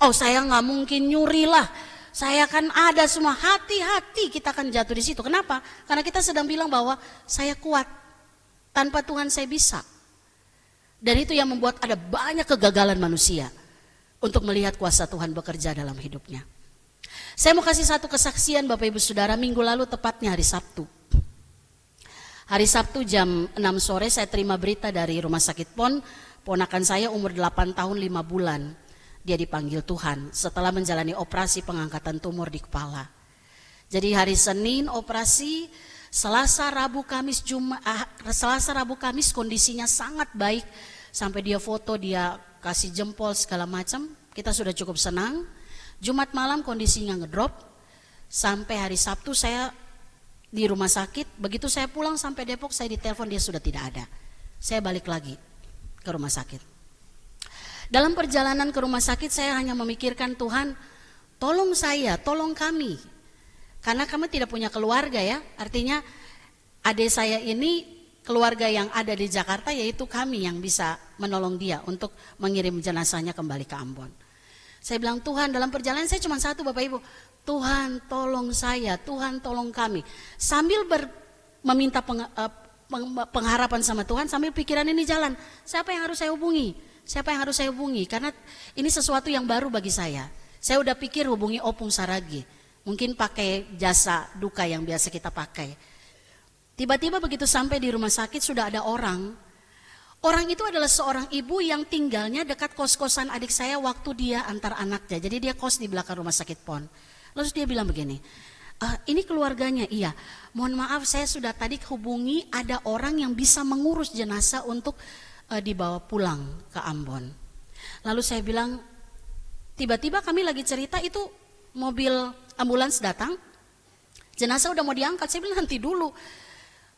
Saya nggak mungkin nyuri lah. Saya kan ada semua. Hati-hati kita akan jatuh di situ. Kenapa? Karena kita sedang bilang bahwa saya kuat. Tanpa Tuhan saya bisa. Dan itu yang membuat ada banyak kegagalan manusia untuk melihat kuasa Tuhan bekerja dalam hidupnya. Saya mau kasih satu kesaksian Bapak Ibu Saudara. Minggu lalu tepatnya hari Sabtu. Hari Sabtu jam 6 sore saya terima berita dari rumah sakit PON, ponakan saya umur 8 tahun 5 bulan. Dia dipanggil Tuhan setelah menjalani operasi pengangkatan tumor di kepala. Jadi hari Senin operasi, Selasa, Rabu, Kamis kondisinya sangat baik. Sampai dia foto, dia kasih jempol segala macam. Kita sudah cukup senang. Jumat malam kondisinya ngedrop. Sampai hari Sabtu saya di rumah sakit, begitu saya pulang sampai Depok saya ditelepon dia sudah tidak ada. Saya balik lagi ke rumah sakit. Dalam perjalanan ke rumah sakit saya hanya memikirkan Tuhan, tolong saya, tolong kami. Karena kami tidak punya keluarga ya. Artinya adik saya ini keluarga yang ada di Jakarta, yaitu kami yang bisa menolong dia untuk mengirim jenazahnya kembali ke Ambon. Saya bilang, Tuhan, dalam perjalanan saya cuma satu Bapak Ibu, Tuhan tolong saya, Tuhan tolong kami. Sambil meminta pengharapan sama Tuhan, sambil pikiran ini jalan, siapa yang harus saya hubungi? Siapa yang harus saya hubungi? Karena ini sesuatu yang baru bagi saya. Saya udah pikir hubungi Opung Saragi, mungkin pakai jasa duka yang biasa kita pakai. Tiba-tiba begitu sampai di rumah sakit sudah ada orang. Orang itu adalah seorang ibu yang tinggalnya dekat kos-kosan adik saya waktu dia antar anaknya. Jadi dia kos di belakang rumah sakit PON. Lalu dia bilang begini, ini keluarganya, iya. Mohon maaf saya sudah tadi hubungi ada orang yang bisa mengurus jenazah untuk dibawa pulang ke Ambon. Lalu saya bilang, tiba-tiba kami lagi cerita itu mobil ambulans datang. Jenazah udah mau diangkat, saya bilang nanti dulu.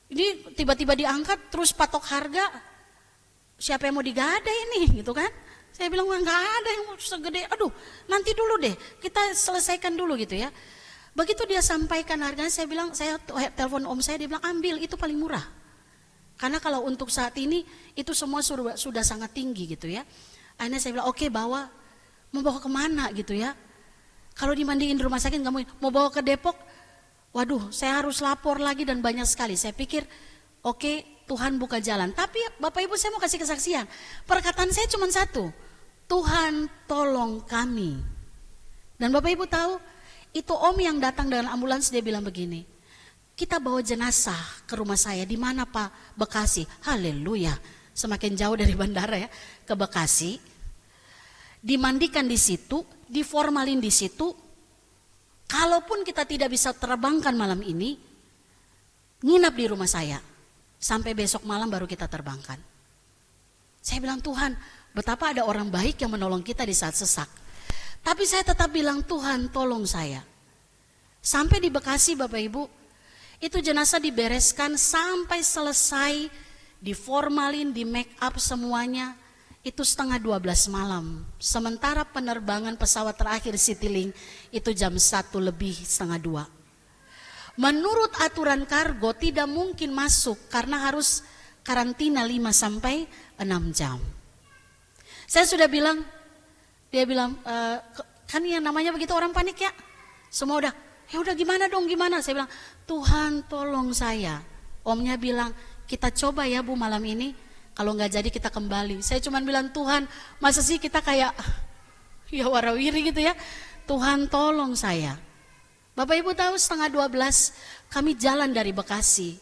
Ini tiba-tiba diangkat terus patok harga, siapa yang mau digada ini gitu kan. Saya bilang nggak ada yang segede, aduh nanti dulu deh kita selesaikan dulu gitu ya. Begitu dia sampaikan harganya, saya bilang, saya telepon om saya, dia bilang ambil itu paling murah. Karena kalau untuk saat ini itu semua sudah sangat tinggi gitu ya. Akhirnya saya bilang oke, bawa, mau bawa kemana gitu ya. Kalau dimandiin di rumah sakit nggak mau bawa ke Depok. Waduh, saya harus lapor lagi dan banyak sekali. Saya pikir, oke, Tuhan buka jalan. Tapi Bapak Ibu saya mau kasih kesaksian. Perkataan saya cuma satu, Tuhan tolong kami. Dan Bapak Ibu tahu, itu om yang datang dengan ambulans, dia bilang begini, kita bawa jenazah ke rumah saya. Di mana Pak? Bekasi. Haleluya. Semakin jauh dari bandara ya, ke Bekasi. Dimandikan di situ, diformalin di situ. Kalaupun kita tidak bisa terbangkan malam ini, nginap di rumah saya. Sampai besok malam baru kita terbangkan. Saya bilang, Tuhan, betapa ada orang baik yang menolong kita di saat sesak. Tapi saya tetap bilang, Tuhan tolong saya. Sampai di Bekasi Bapak Ibu, itu jenazah dibereskan sampai selesai, diformalin, di make up semuanya. Itu 11:30 malam. Sementara penerbangan pesawat terakhir Citylink itu jam 1 lebih 1:30. Menurut aturan kargo tidak mungkin masuk karena harus karantina 5-6 jam. Saya sudah bilang, dia bilang, kan yang namanya begitu orang panik ya. Semua udah, ya udah gimana dong gimana. Saya bilang, Tuhan tolong saya. Omnya bilang, kita coba ya Bu malam ini. Kalau nggak jadi kita kembali. Saya cuma bilang, Tuhan, masa sih kita kayak ya warawiri gitu ya. Tuhan tolong saya. Bapak Ibu tahu 11:30 kami jalan dari Bekasi.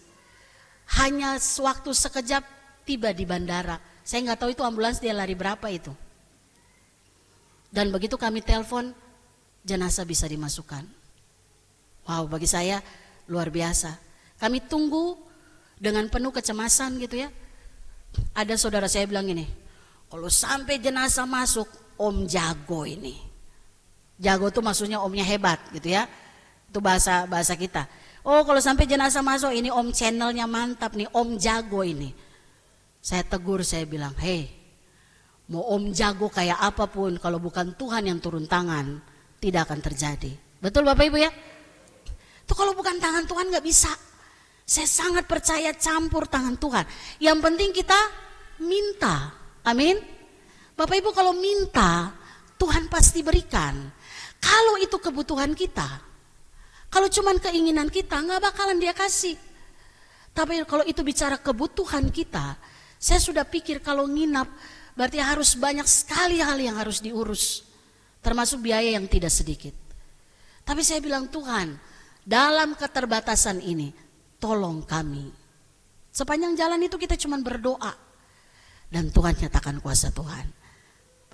Hanya waktu sekejap tiba di bandara. Saya nggak tahu itu ambulans dia lari berapa itu. Dan begitu kami telepon, jenazah bisa dimasukkan. Wow, bagi saya luar biasa. Kami tunggu dengan penuh kecemasan gitu ya. Ada saudara saya bilang ini, kalau sampai jenazah masuk, om jago ini. Jago tuh maksudnya omnya hebat gitu ya. Itu bahasa kita. Oh kalau sampai jenazah masuk, ini om channelnya mantap nih, om jago ini. Saya tegur, saya bilang, hei, mau om jago kayak apapun, kalau bukan Tuhan yang turun tangan, tidak akan terjadi. Betul Bapak Ibu ya? Itu kalau bukan tangan Tuhan gak bisa. Saya sangat percaya campur tangan Tuhan. Yang penting kita minta. Amin. Bapak Ibu kalau minta, Tuhan pasti berikan. Kalau itu kebutuhan kita, kalau cuman keinginan kita, gak bakalan dia kasih. Tapi kalau itu bicara kebutuhan kita, saya sudah pikir kalau nginap, berarti harus banyak sekali hal yang harus diurus. Termasuk biaya yang tidak sedikit. Tapi saya bilang, Tuhan, dalam keterbatasan ini, tolong kami. Sepanjang jalan itu kita cuma berdoa. Dan Tuhan nyatakan kuasa Tuhan.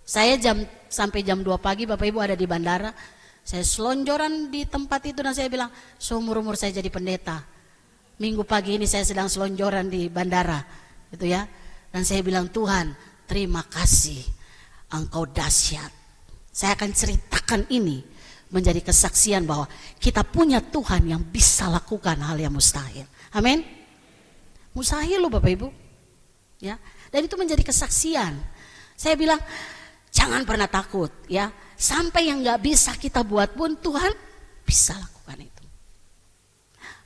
Saya sampai jam 2 pagi Bapak Ibu ada di bandara. Saya selonjoran di tempat itu dan saya bilang, seumur-umur saya jadi pendeta. Minggu pagi ini saya sedang selonjoran di bandara. Gitu ya. Dan saya bilang, Tuhan terima kasih. Engkau dahsyat. Saya akan ceritakan ini menjadi kesaksian bahwa kita punya Tuhan yang bisa lakukan hal yang mustahil. Amin. Mustahil loh Bapak Ibu. Ya. Dan itu menjadi kesaksian. Saya bilang jangan pernah takut ya. Sampai yang gak bisa kita buat pun Tuhan bisa lakukan itu.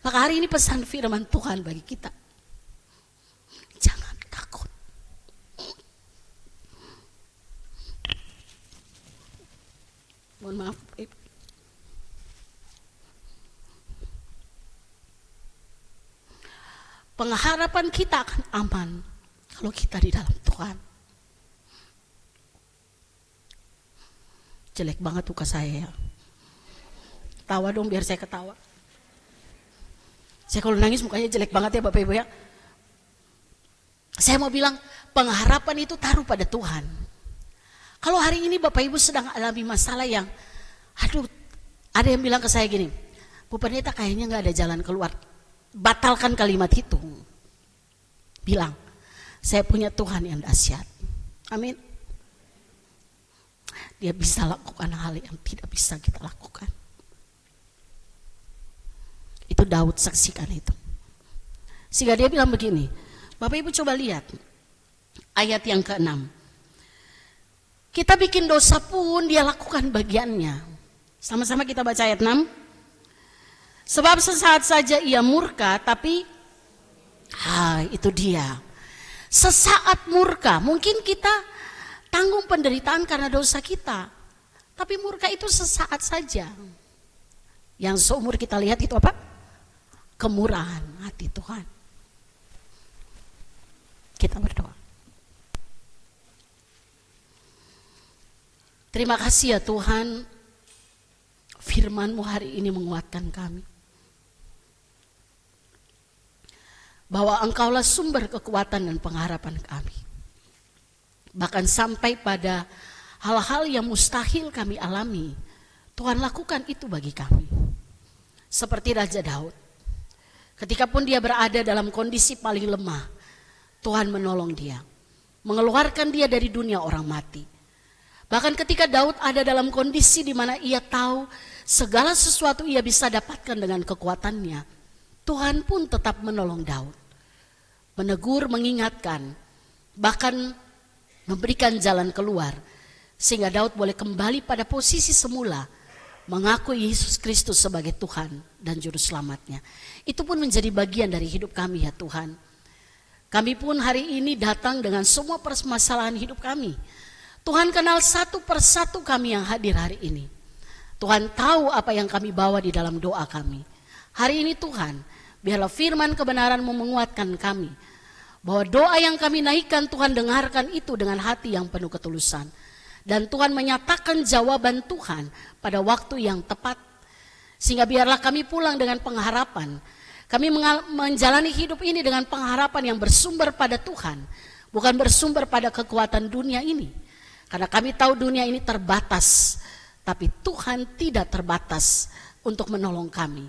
Maka hari ini pesan firman Tuhan bagi kita, jangan takut. Mohon maaf, pengharapan kita akan aman kalau kita di dalam Tuhan. Jelek banget muka saya ya. Tawa dong biar saya ketawa. Saya kalau nangis mukanya jelek banget ya Bapak Ibu ya. Saya mau bilang pengharapan itu taruh pada Tuhan. Kalau hari ini Bapak Ibu sedang alami masalah yang, ada yang bilang ke saya gini, Bu Pendeta kayaknya gak ada jalan keluar. Batalkan kalimat itu. Bilang, saya punya Tuhan yang dahsyat. Amin. Dia bisa lakukan hal yang tidak bisa kita lakukan. Itu Daud saksikan itu. Sehingga dia bilang begini, Bapak Ibu coba lihat ayat yang ke-6. Kita bikin dosa pun dia lakukan bagiannya. Sama-sama kita baca ayat 6. Sebab sesaat saja ia murka, tapi itu dia. Sesaat murka, mungkin kita tanggung penderitaan karena dosa kita. Tapi murka itu sesaat saja. Yang seumur kita lihat itu apa? Kemurahan hati Tuhan. Kita berdoa. Terima kasih ya Tuhan, firman-Mu hari ini menguatkan kami. Bahwa Engkaulah sumber kekuatan dan pengharapan kami. Bahkan sampai pada hal-hal yang mustahil kami alami, Tuhan lakukan itu bagi kami. Seperti Raja Daud. Ketika pun dia berada dalam kondisi paling lemah, Tuhan menolong dia. Mengeluarkan dia dari dunia orang mati. Bahkan ketika Daud ada dalam kondisi di mana ia tahu segala sesuatu ia bisa dapatkan dengan kekuatannya, Tuhan pun tetap menolong Daud. Menegur, mengingatkan, bahkan memberikan jalan keluar, sehingga Daud boleh kembali pada posisi semula, mengakui Yesus Kristus sebagai Tuhan dan Juru Selamatnya. Itu pun menjadi bagian dari hidup kami ya Tuhan. Kami pun hari ini datang dengan semua permasalahan hidup kami. Tuhan kenal satu persatu kami yang hadir hari ini. Tuhan tahu apa yang kami bawa di dalam doa kami. Hari ini Tuhan, biarlah firman kebenaran-Mu menguatkan kami. Bahwa doa yang kami naikkan Tuhan dengarkan itu dengan hati yang penuh ketulusan. Dan Tuhan menyatakan jawaban Tuhan pada waktu yang tepat. Sehingga biarlah kami pulang dengan pengharapan. Kami menjalani hidup ini dengan pengharapan yang bersumber pada Tuhan. Bukan bersumber pada kekuatan dunia ini. Karena kami tahu dunia ini terbatas. Tapi Tuhan tidak terbatas untuk menolong kami.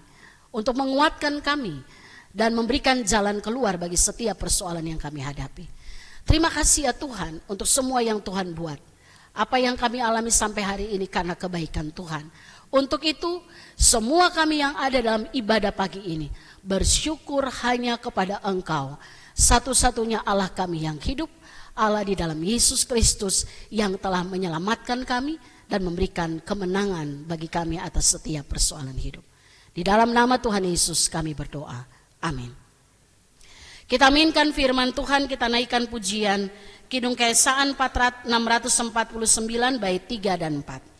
Untuk menguatkan kami. Dan memberikan jalan keluar bagi setiap persoalan yang kami hadapi. Terima kasih ya Tuhan untuk semua yang Tuhan buat. Apa yang kami alami sampai hari ini karena kebaikan Tuhan. Untuk itu semua kami yang ada dalam ibadah pagi ini bersyukur hanya kepada Engkau. Satu-satunya Allah kami yang hidup, Allah di dalam Yesus Kristus yang telah menyelamatkan kami dan memberikan kemenangan bagi kami atas setiap persoalan hidup. Di dalam nama Tuhan Yesus kami berdoa. Amin. Kita aminkan firman Tuhan, kita naikkan pujian Kidung Keesaan 649 bait 3 dan 4.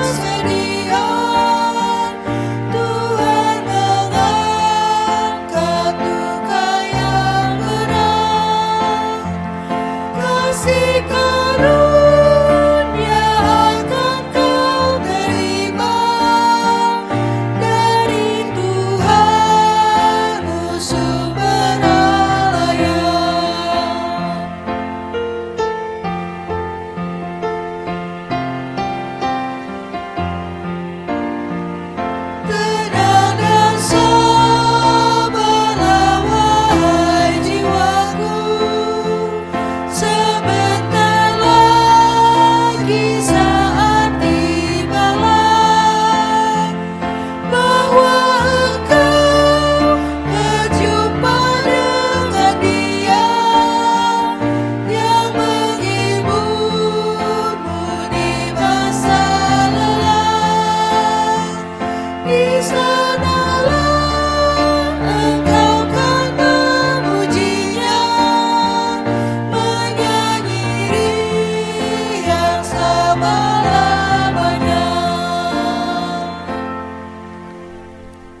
Kesedihan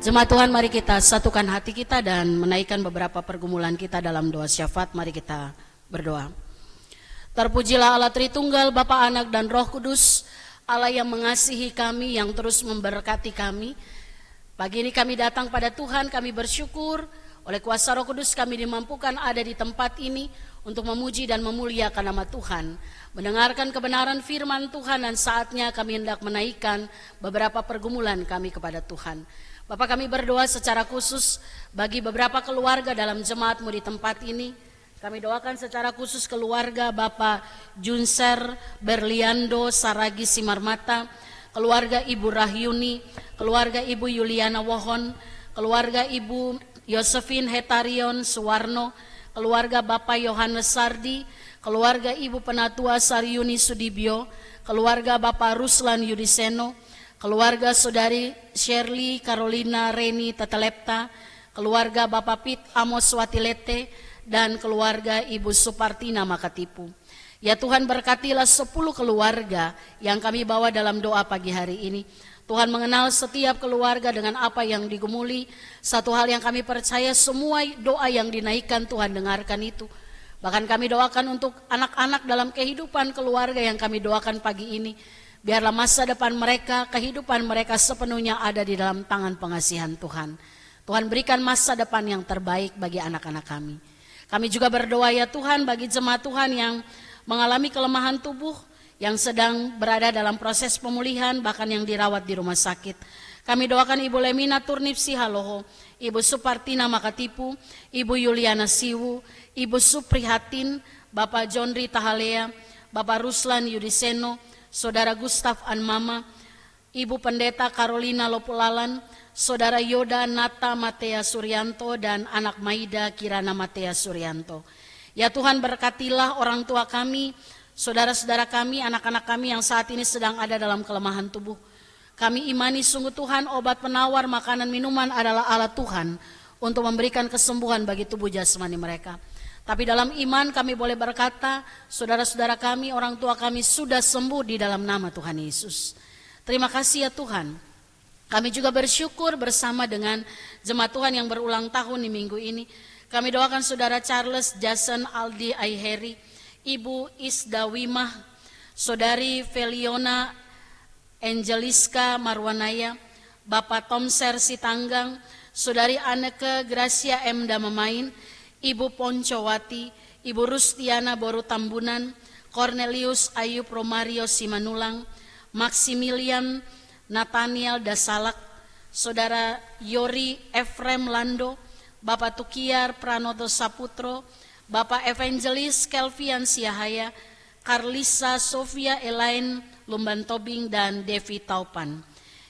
Jemaat Tuhan, mari kita satukan hati kita dan menaikkan beberapa pergumulan kita dalam doa syafaat. Mari kita berdoa. Terpujilah Allah Tritunggal, Bapa, Anak, dan Roh Kudus, Allah yang mengasihi kami, yang terus memberkati kami. Pagi ini kami datang pada Tuhan, kami bersyukur oleh kuasa Roh Kudus kami dimampukan ada di tempat ini untuk memuji dan memuliakan nama Tuhan, mendengarkan kebenaran firman Tuhan, dan saatnya kami hendak menaikkan beberapa pergumulan kami kepada Tuhan. Bapak, kami berdoa secara khusus bagi beberapa keluarga dalam jemaat-Mu di tempat ini. Kami doakan secara khusus keluarga Bapak Junser Berliando Saragi Simarmata, keluarga Ibu Rahyuni, keluarga Ibu Yuliana Wohon, keluarga Ibu Yosefin Hetarion Suwarno, keluarga Bapak Yohanes Sardi, keluarga Ibu Penatua Saryuni Sudibyo, keluarga Bapak Ruslan Yudiseno, keluarga Saudari Shirley Carolina Reni Tetelepta, keluarga Bapak Pit Amos Watilete, dan keluarga Ibu Supartina Makatipu. Ya Tuhan, berkatilah 10 keluarga yang kami bawa dalam doa pagi hari ini. Tuhan mengenal setiap keluarga dengan apa yang digumuli. Satu hal yang kami percaya, semua doa yang dinaikkan Tuhan dengarkan itu. Bahkan kami doakan untuk anak-anak dalam kehidupan keluarga yang kami doakan pagi ini. Biarlah masa depan mereka, kehidupan mereka sepenuhnya ada di dalam tangan pengasihan Tuhan. Tuhan, berikan masa depan yang terbaik bagi anak-anak kami. Kami juga berdoa ya Tuhan bagi jemaat Tuhan yang mengalami kelemahan tubuh, yang sedang berada dalam proses pemulihan, bahkan yang dirawat di rumah sakit. Kami doakan Ibu Lemina Turnipsi Haloho, Ibu Supartina Makatipu, Ibu Yuliana Siwu, Ibu Suprihatin, Bapak Jondri Tahalea, Bapak Ruslan Yudiseno, Saudara Gustaf Anmama, Ibu Pendeta Carolina Lopulalan, Saudara Yoda Nata Matea Suryanto, dan anak Maida Kirana Matea Suryanto. Ya Tuhan, berkatilah orang tua kami, saudara-saudara kami, anak-anak kami yang saat ini sedang ada dalam kelemahan tubuh. Kami imani sungguh Tuhan, obat penawar makanan minuman adalah Allah Tuhan untuk memberikan kesembuhan bagi tubuh jasmani mereka. Tapi dalam iman kami boleh berkata, saudara-saudara kami, orang tua kami sudah sembuh di dalam nama Tuhan Yesus. Terima kasih ya Tuhan. Kami juga bersyukur bersama dengan jemaat Tuhan yang berulang tahun di minggu ini. Kami doakan saudara Charles Jason Aldi Aiheri, Ibu Isda Wimah, Saudari Feliona Angeliska Marwanaya, Bapak Tomser Sitanggang, Saudari Anneke Gracia M. Damamain, Ibu Poncowati, Ibu Rustiana Boru Tambunan, Cornelius Ayub Romario Simanulang, Maximilian Nathaniel Dasalak, Saudara Yori Efrem Lando, Bapak Tukiar Pranoto Saputro, Bapak Evangelis Kelvian Siahaya, Karlisa Sofia Elaine Lumban Tobing, dan Devi Taupan.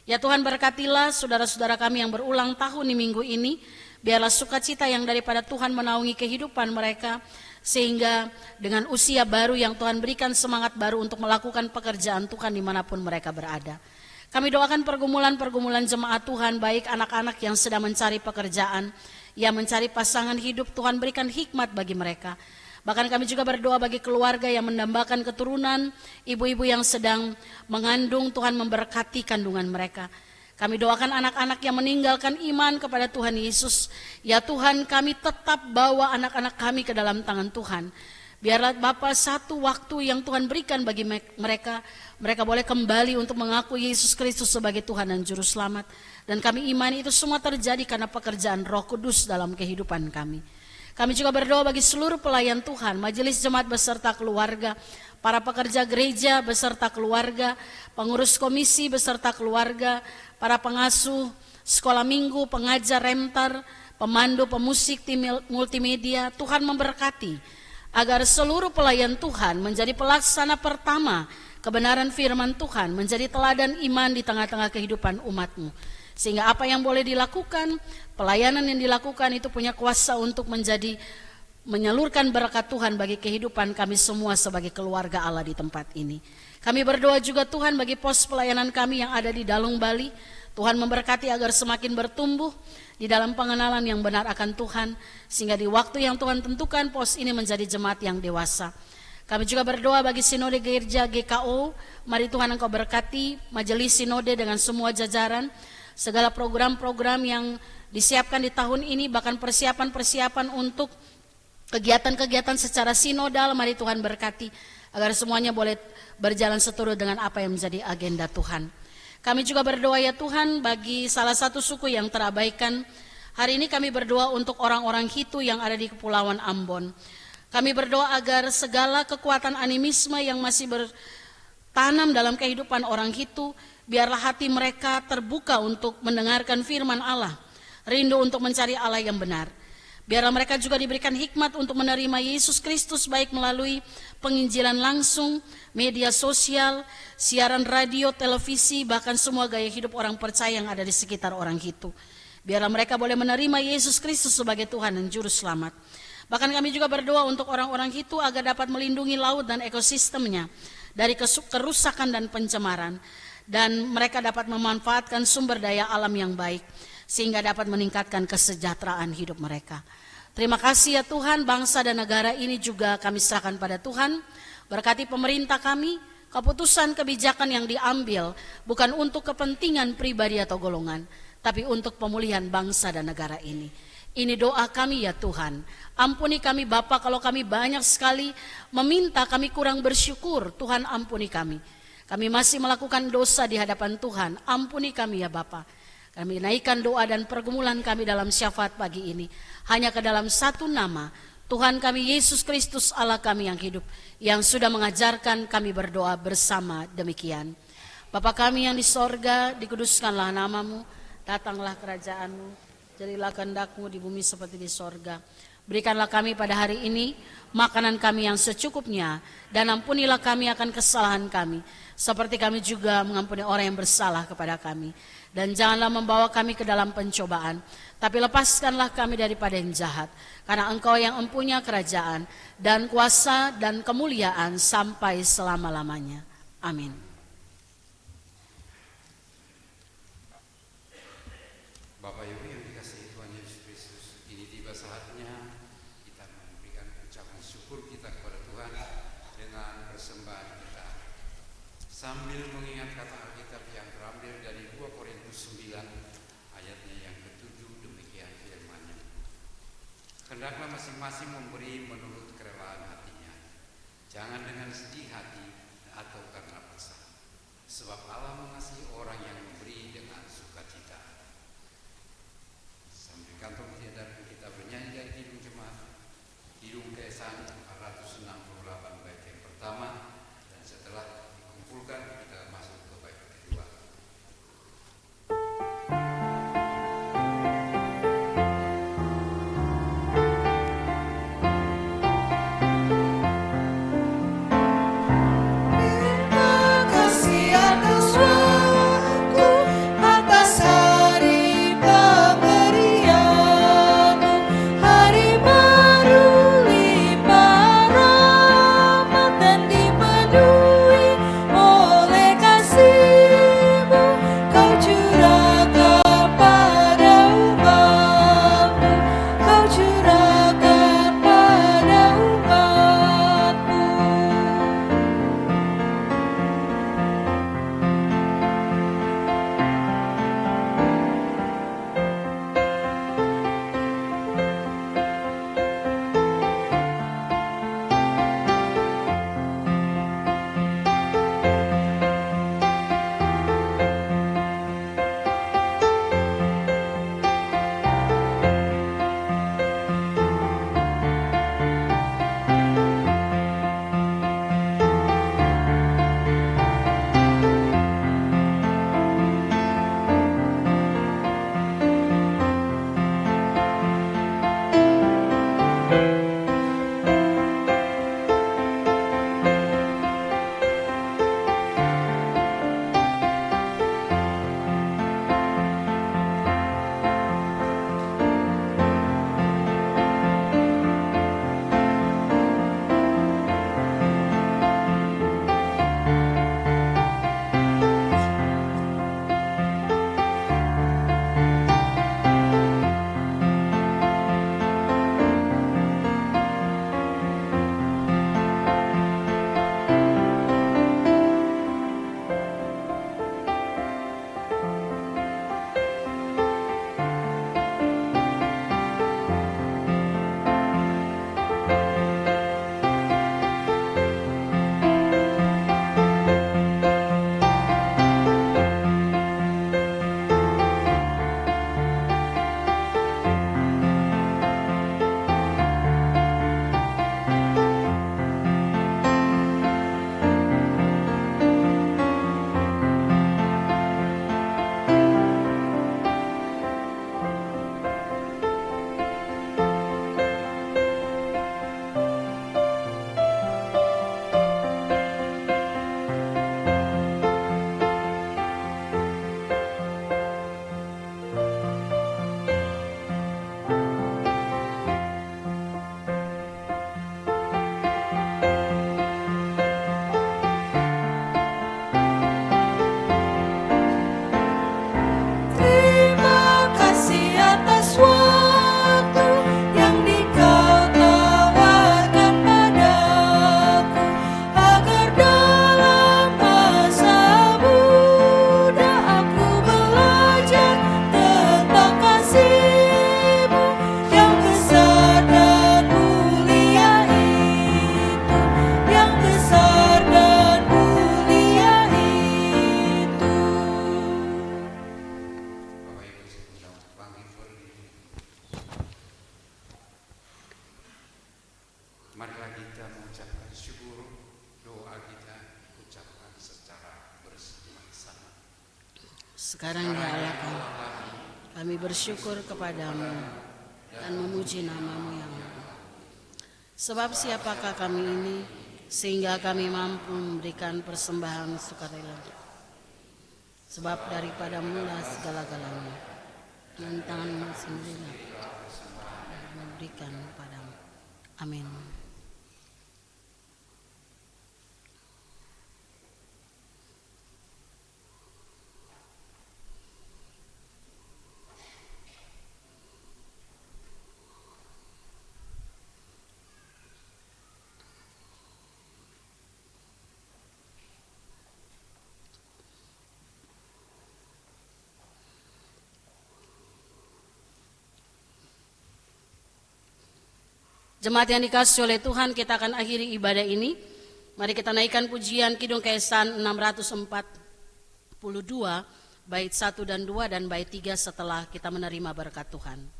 Ya Tuhan, berkatilah saudara-saudara kami yang berulang tahun di minggu ini. Biarlah sukacita yang daripada Tuhan menaungi kehidupan mereka, sehingga dengan usia baru yang Tuhan berikan semangat baru untuk melakukan pekerjaan Tuhan dimanapun mereka berada. Kami doakan pergumulan-pergumulan jemaat Tuhan, baik anak-anak yang sedang mencari pekerjaan, yang mencari pasangan hidup, Tuhan berikan hikmat bagi mereka. Bahkan kami juga berdoa bagi keluarga yang mendambakan keturunan, ibu-ibu yang sedang mengandung, Tuhan memberkati kandungan mereka. Kami doakan anak-anak yang meninggalkan iman kepada Tuhan Yesus. Ya Tuhan, kami tetap bawa anak-anak kami ke dalam tangan Tuhan. Biarlah Bapa, satu waktu yang Tuhan berikan bagi mereka, mereka boleh kembali untuk mengaku Yesus Kristus sebagai Tuhan dan Juru Selamat. Dan kami imani itu semua terjadi karena pekerjaan Roh Kudus dalam kehidupan kami. Kami juga berdoa bagi seluruh pelayan Tuhan, majelis jemaat beserta keluarga, para pekerja gereja beserta keluarga, pengurus komisi beserta keluarga, para pengasuh sekolah minggu, pengajar remtar, pemandu, pemusik, tim multimedia. Tuhan memberkati agar seluruh pelayan Tuhan menjadi pelaksana pertama kebenaran firman Tuhan, menjadi teladan iman di tengah-tengah kehidupan umat-Mu. Sehingga apa yang boleh dilakukan, pelayanan yang dilakukan itu punya kuasa untuk menyalurkan berkat Tuhan bagi kehidupan kami semua sebagai keluarga Allah di tempat ini. Kami berdoa juga Tuhan bagi pos pelayanan kami yang ada di Dalung Bali. Tuhan memberkati agar semakin bertumbuh di dalam pengenalan yang benar akan Tuhan, sehingga di waktu yang Tuhan tentukan pos ini menjadi jemaat yang dewasa. Kami juga berdoa bagi Sinode Gereja GKO, mari Tuhan Engkau berkati majelis Sinode dengan semua jajaran, segala program-program yang disiapkan di tahun ini, bahkan persiapan-persiapan untuk kegiatan-kegiatan secara sinodal, mari Tuhan berkati, agar semuanya boleh berjalan seturut dengan apa yang menjadi agenda Tuhan. Kami juga berdoa ya Tuhan bagi salah satu suku yang terabaikan. Hari ini kami berdoa untuk orang-orang Hitu yang ada di Kepulauan Ambon. Kami berdoa agar segala kekuatan animisme yang masih bertanam dalam kehidupan orang Hitu, biarlah hati mereka terbuka untuk mendengarkan firman Allah, rindu untuk mencari Allah yang benar. Biarlah mereka juga diberikan hikmat untuk menerima Yesus Kristus, baik melalui penginjilan langsung, media sosial, siaran radio, televisi, bahkan semua gaya hidup orang percaya yang ada di sekitar orang Hitu. Biarlah mereka boleh menerima Yesus Kristus sebagai Tuhan dan Juru Selamat. Bahkan kami juga berdoa untuk orang-orang Hitu agar dapat melindungi laut dan ekosistemnya dari kerusakan dan pencemaran, dan mereka dapat memanfaatkan sumber daya alam yang baik, sehingga dapat meningkatkan kesejahteraan hidup mereka. Terima kasih ya Tuhan, bangsa dan negara ini juga kami serahkan pada Tuhan. Berkati pemerintah kami, keputusan kebijakan yang diambil bukan untuk kepentingan pribadi atau golongan, tapi untuk pemulihan bangsa dan negara ini. Ini doa kami ya Tuhan. Ampuni kami Bapa kalau kami banyak sekali meminta, kami kurang bersyukur. Tuhan ampuni kami. Kami masih melakukan dosa di hadapan Tuhan. Ampuni kami ya Bapa. Kami naikkan doa dan pergumulan kami dalam syafaat pagi ini hanya ke dalam satu nama, Tuhan kami Yesus Kristus Allah kami yang hidup, yang sudah mengajarkan kami berdoa bersama demikian. Bapa kami yang di sorga, dikuduskanlah namamu, datanglah kerajaanmu, jadilah kehendak-Mu di bumi seperti di sorga. Berikanlah kami pada hari ini makanan kami yang secukupnya, dan ampunilah kami akan kesalahan kami, seperti kami juga mengampuni orang yang bersalah kepada kami. Dan janganlah membawa kami ke dalam pencobaan, tapi lepaskanlah kami daripada yang jahat, karena Engkau yang empunya kerajaan dan kuasa dan kemuliaan sampai selama-lamanya. Amin. Bapak Ibu yang dikasihi Tuhan Yesus Kristus, ini tiba saatnya kita memberikan ucapan syukur kita kepada Tuhan dengan persembahan kita, sambil mengingat kata Alkitab yang terambil dari 2 Korintus 9 ayatnya yang ke-7, demikian firman-Nya. Hendaklah masing-masing memberi menurut kerelaan hatinya, jangan dengan sedih hati atau karena paksa, sebab Allah mengasihi orang yang memberi dengan sukacita. Sambil kantong tiada kita bernyanyi dari Kidung Jemaat, Kidung Keesan 468 bait yang pertama, dan setelah dikumpulkan kita masuk ke bait kedua. Terima kasih atas waktu, atas sekarang ya Allah kami bersyukur kepadamu dan memuji namamu yang agung. Sebab siapakah kami ini sehingga kami mampu memberikan persembahan sukarela. Sebab daripada mula segala-galanya dan tanganmu sendirilah memberikan padamu. Amin. Jemaat yang dikasihi oleh Tuhan, kita akan akhiri ibadah ini. Mari kita naikkan pujian Kidung Keesan 642, bait 1 dan 2 dan bait 3 setelah kita menerima berkat Tuhan.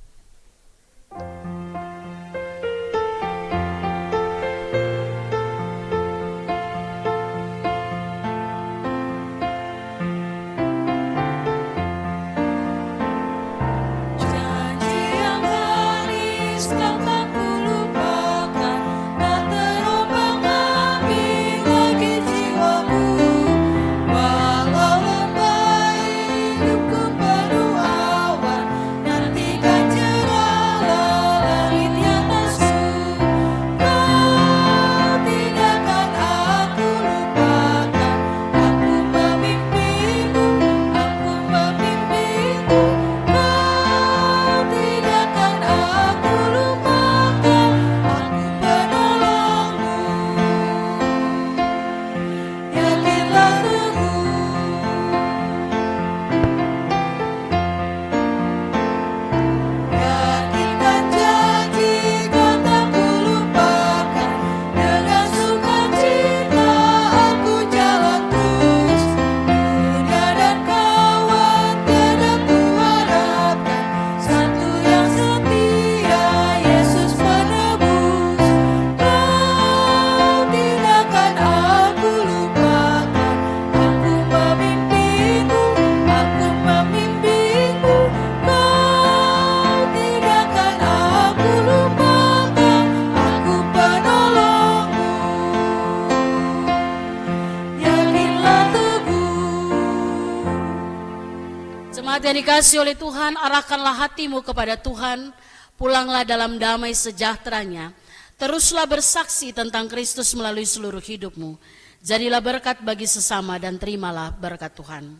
Yang dikasihi oleh Tuhan, arahkanlah hatimu kepada Tuhan, pulanglah dalam damai sejahteranya, teruslah bersaksi tentang Kristus melalui seluruh hidupmu, jadilah berkat bagi sesama dan terimalah berkat Tuhan.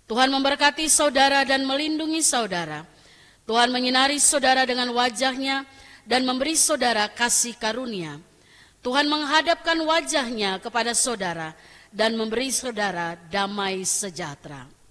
Tuhan memberkati saudara dan melindungi saudara. Tuhan menyinari saudara dengan wajahnya dan memberi saudara kasih karunia. Tuhan menghadapkan wajahnya kepada saudara dan memberi saudara damai sejahtera.